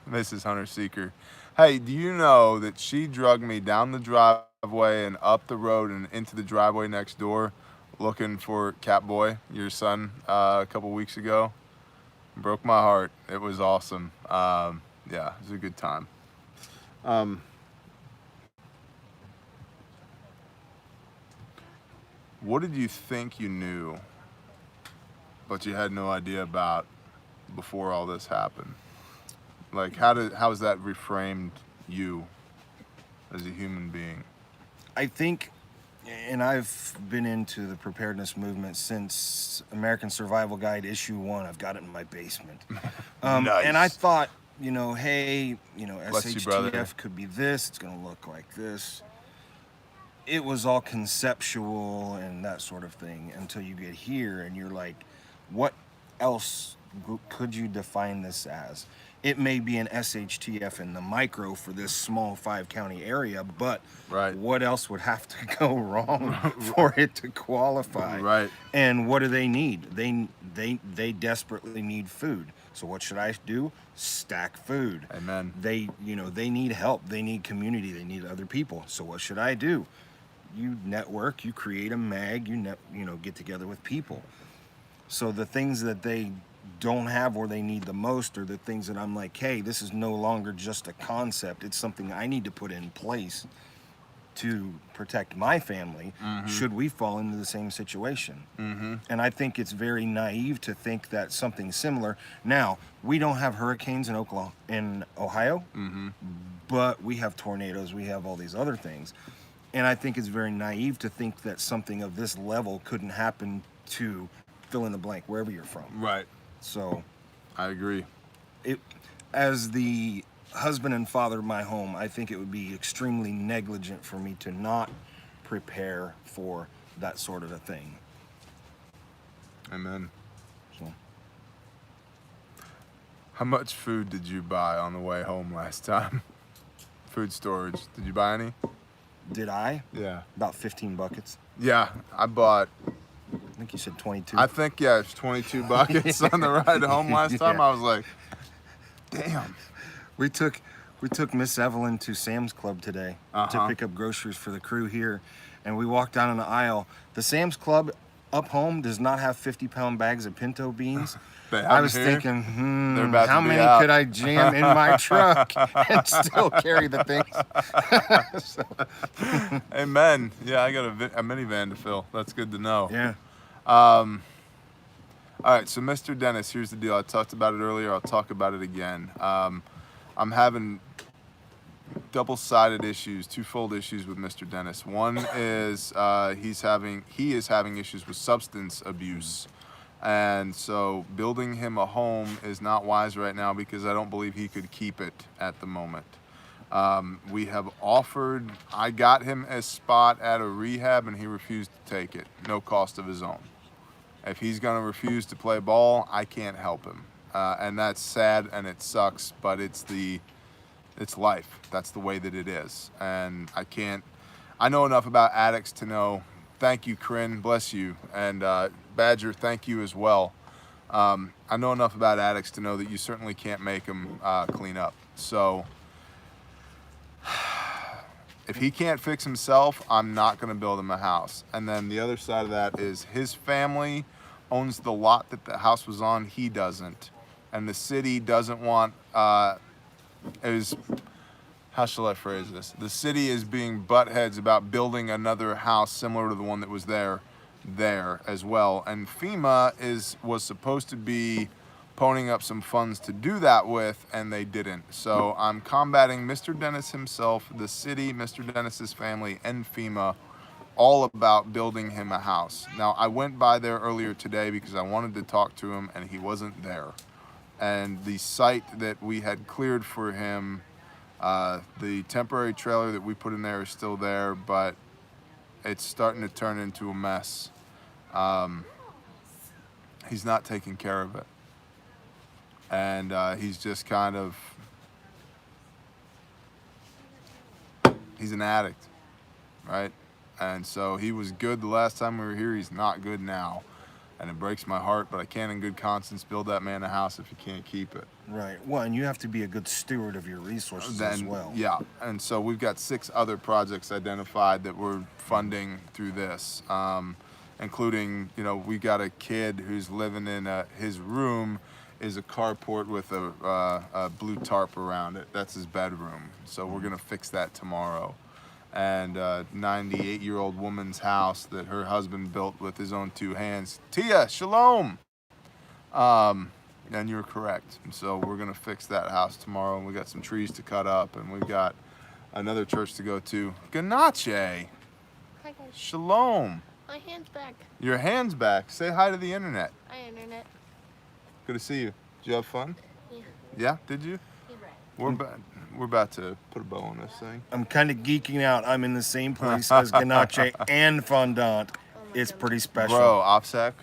Mrs. Hunter Seeker. Hey, do you know that she drugged me down the driveway and up the road and into the driveway next door looking for Catboy, your son, a couple weeks ago? Broke my heart. It was awesome. Yeah, it was a good time. What did you think you knew, but you had no idea about before all this happened? Like, how has that reframed you as a human being? I think, and I've been into the preparedness movement since American Survival Guide issue 1. I've got it in my basement. Nice. And I thought, hey, Bless you, brother. SHTF could be this. It's going to look like this. It was all conceptual and that sort of thing until you get here and you're like, what else could you define this as? It may be an SHTF in the micro for this small 5-county area, but Right. what else would have to go wrong for it to qualify? Right. And what do they need? They desperately need food. So what should I do? Stack food. Amen. They need help. They need community. They need other people. So what should I do? You network, you create a mag, get together with people. So the things that they don't have or they need the most are the things that I'm like, hey, this is no longer just a concept. It's something I need to put in place to protect my family should we fall into the same situation. And I think it's very naive to think that something similar. Now, we don't have hurricanes in Ohio, but we have tornadoes, we have all these other things. And I think it's very naive to think that something of this level couldn't happen to fill in the blank, wherever you're from. Right. So I agree. As the husband and father of my home, I think it would be extremely negligent for me to not prepare for that sort of a thing. Amen. So How much food did you buy on the way home last time? Food storage. Did you buy any? did I? Yeah. About 15 buckets. Yeah, I bought, I think you said 22. I think, yeah, it's 22 buckets on the ride home last time. Yeah. I was like, damn. We took Miss Evelyn to Sam's Club today to pick up groceries for the crew here, and we walked down in the aisle. The Sam's Club up home does not have 50-pound bags of pinto beans. They have I was them here? thinking, They're about to how be many out. could I jam in my truck and still carry the things? So, Amen. Yeah, I got a minivan to fill. That's good to know. yeah. All right, so Mr. Dennis, here's the deal. I talked about it earlier. I'll talk about it again. I'm having double-sided issues, twofold issues with Mr. Dennis. One is he is having issues with substance abuse. And so building him a home is not wise right now because I don't believe he could keep it at the moment. We have offered, I got him a spot at a rehab and he refused to take it, no cost of his own. If he's gonna refuse to play ball, I can't help him. And that's sad and it sucks, but it's life. That's the way that it is. And I know enough about addicts to know, thank you, Corinne, bless you. And Badger, thank you as well. I know enough about addicts to know that you certainly can't make them clean up. So if he can't fix himself, I'm not gonna build him a house. And then the other side of that is his family owns the lot that the house was on, he doesn't. And the city doesn't want, how shall I phrase this? The city is being buttheads about building another house similar to the one that was there as well. And FEMA was supposed to be ponying up some funds to do that with, and they didn't. So I'm combating Mr. Dennis himself, the city, Mr. Dennis's family, and FEMA, all about building him a house. Now, I went by there earlier today because I wanted to talk to him, and he wasn't there. And the site that we had cleared for him, the temporary trailer that we put in there is still there, but it's starting to turn into a mess. He's not taking care of it. And he's just kind of, he's an addict, right? And so he was good the last time we were here. He's not good now. And it breaks my heart, but I can't in good conscience build that man a house if he can't keep it. Right. Well, and you have to be a good steward of your resources as well. Yeah, and so we've got 6 other projects identified that we're funding through this, including, we got a kid who's living in his room is a carport with a blue tarp around it. That's his bedroom. So we're gonna fix that tomorrow. And 98-year-old woman's house that her husband built with his own 2 hands. Tia, shalom. And you're correct. And so we're gonna fix that house tomorrow, and we got some trees to cut up, and we've got another church to go to. Ganache. Hi guys. Shalom. My hand's back. Your hand's back. Say hi to the internet. Hi, internet. Good to see you. Did you have fun? Yeah. Yeah, did you? We're about to put a bow on this thing. I'm kind of geeking out. I'm in the same place as Ganache and Fondant. It's pretty special. Bro, OPSEC.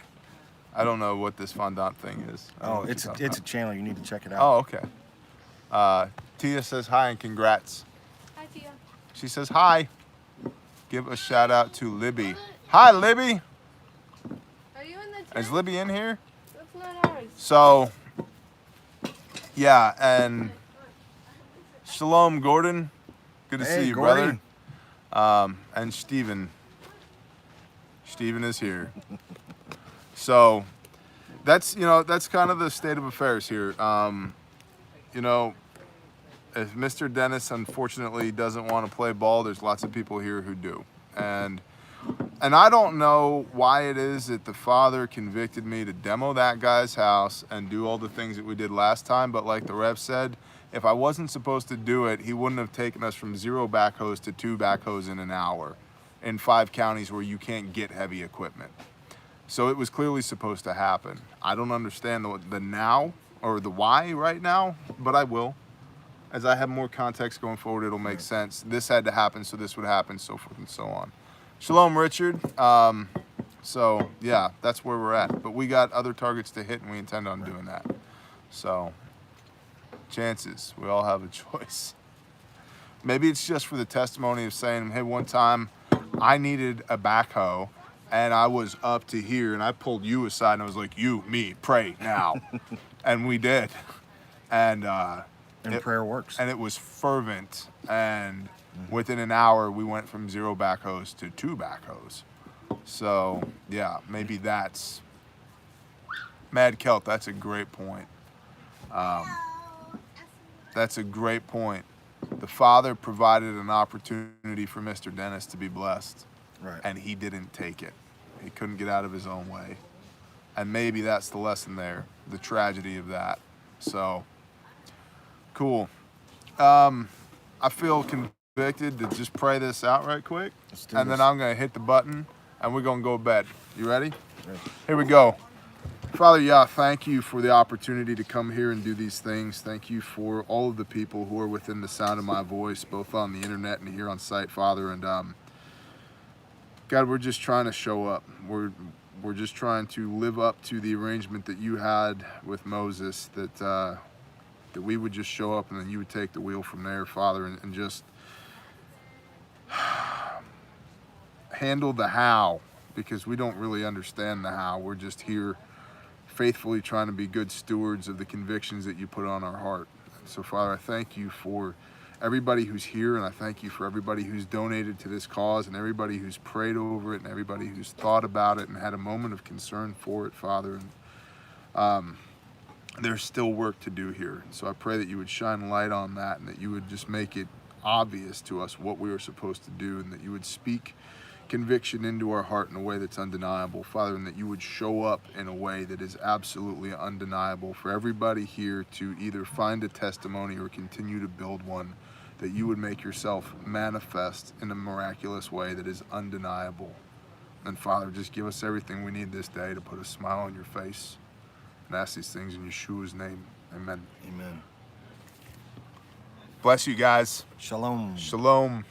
I don't know what this fondant thing is. I don't know Oh, what it's you're a talking channel. You need to check it out. about. Oh, okay. Tia says hi and congrats. Hi, Tia. She says hi. Give a shout out to Libby. Hi, Libby. Are you in the tent? Is Libby in here? That's not ours. So, yeah, and shalom, Gordon. Good to Hey, see you, Gordy. brother. And Steven. Steven is here. So, that's kind of the state of affairs here. You know, if Mr. Dennis unfortunately doesn't want to play ball, there's lots of people here who do. And I don't know why it is that the Father convicted me to demo that guy's house and do all the things that we did last time, but like the Rev said, if I wasn't supposed to do it, he wouldn't have taken us from 0 backhoes to 2 backhoes in an hour in 5 counties where you can't get heavy equipment. So it was clearly supposed to happen. I don't understand the now or the why right now, but I will. As I have more context going forward, it'll make sense. This had to happen, so this would happen, so forth and so on. Shalom, Richard. So yeah, that's where we're at. But we got other targets to hit, and we intend on doing that. So chances, we all have a choice. Maybe it's just for the testimony of saying, hey, one time I needed a backhoe, and I was up to here, and I pulled you aside, and I was like, you, me, pray now. And we did. And prayer works. And it was fervent. And within an hour, we went from 0 backhoes to 2 backhoes. So, yeah, maybe that's... Mad Kelt, that's a great point. That's a great point. The Father provided an opportunity for Mr. Dennis to be blessed. Right. And he didn't take it. He couldn't get out of his own way. And maybe that's the lesson there, the tragedy of that. So, cool. I feel convicted to just pray this out right quick. Let's do And this. then I'm going to hit the button, and we're going to go to bed. You ready? Ready. Here we go. Father, yeah, thank you for the opportunity to come here and do these things. Thank you for all of the people who are within the sound of my voice, both on the internet and here on site, Father. And God, we're just trying to show up. We're just trying to live up to the arrangement that you had with Moses, that we would just show up and then you would take the wheel from there, Father, and just handle the how, because we don't really understand the how. We're just here faithfully trying to be good stewards of the convictions that you put on our heart. So, Father, I thank you for everybody who's here, and I thank you for everybody who's donated to this cause, and everybody who's prayed over it, and everybody who's thought about it and had a moment of concern for it, Father. And there's still work to do here. So I pray that you would shine light on that, and that you would just make it obvious to us what we are supposed to do, and that you would speak conviction into our heart in a way that's undeniable, Father, and that you would show up in a way that is absolutely undeniable for everybody here to either find a testimony or continue to build one, that you would make yourself manifest in a miraculous way that is undeniable. And Father, just give us everything we need this day to put a smile on your face, and ask these things in Yeshua's name. Amen. Amen. Bless you guys. Shalom. Shalom.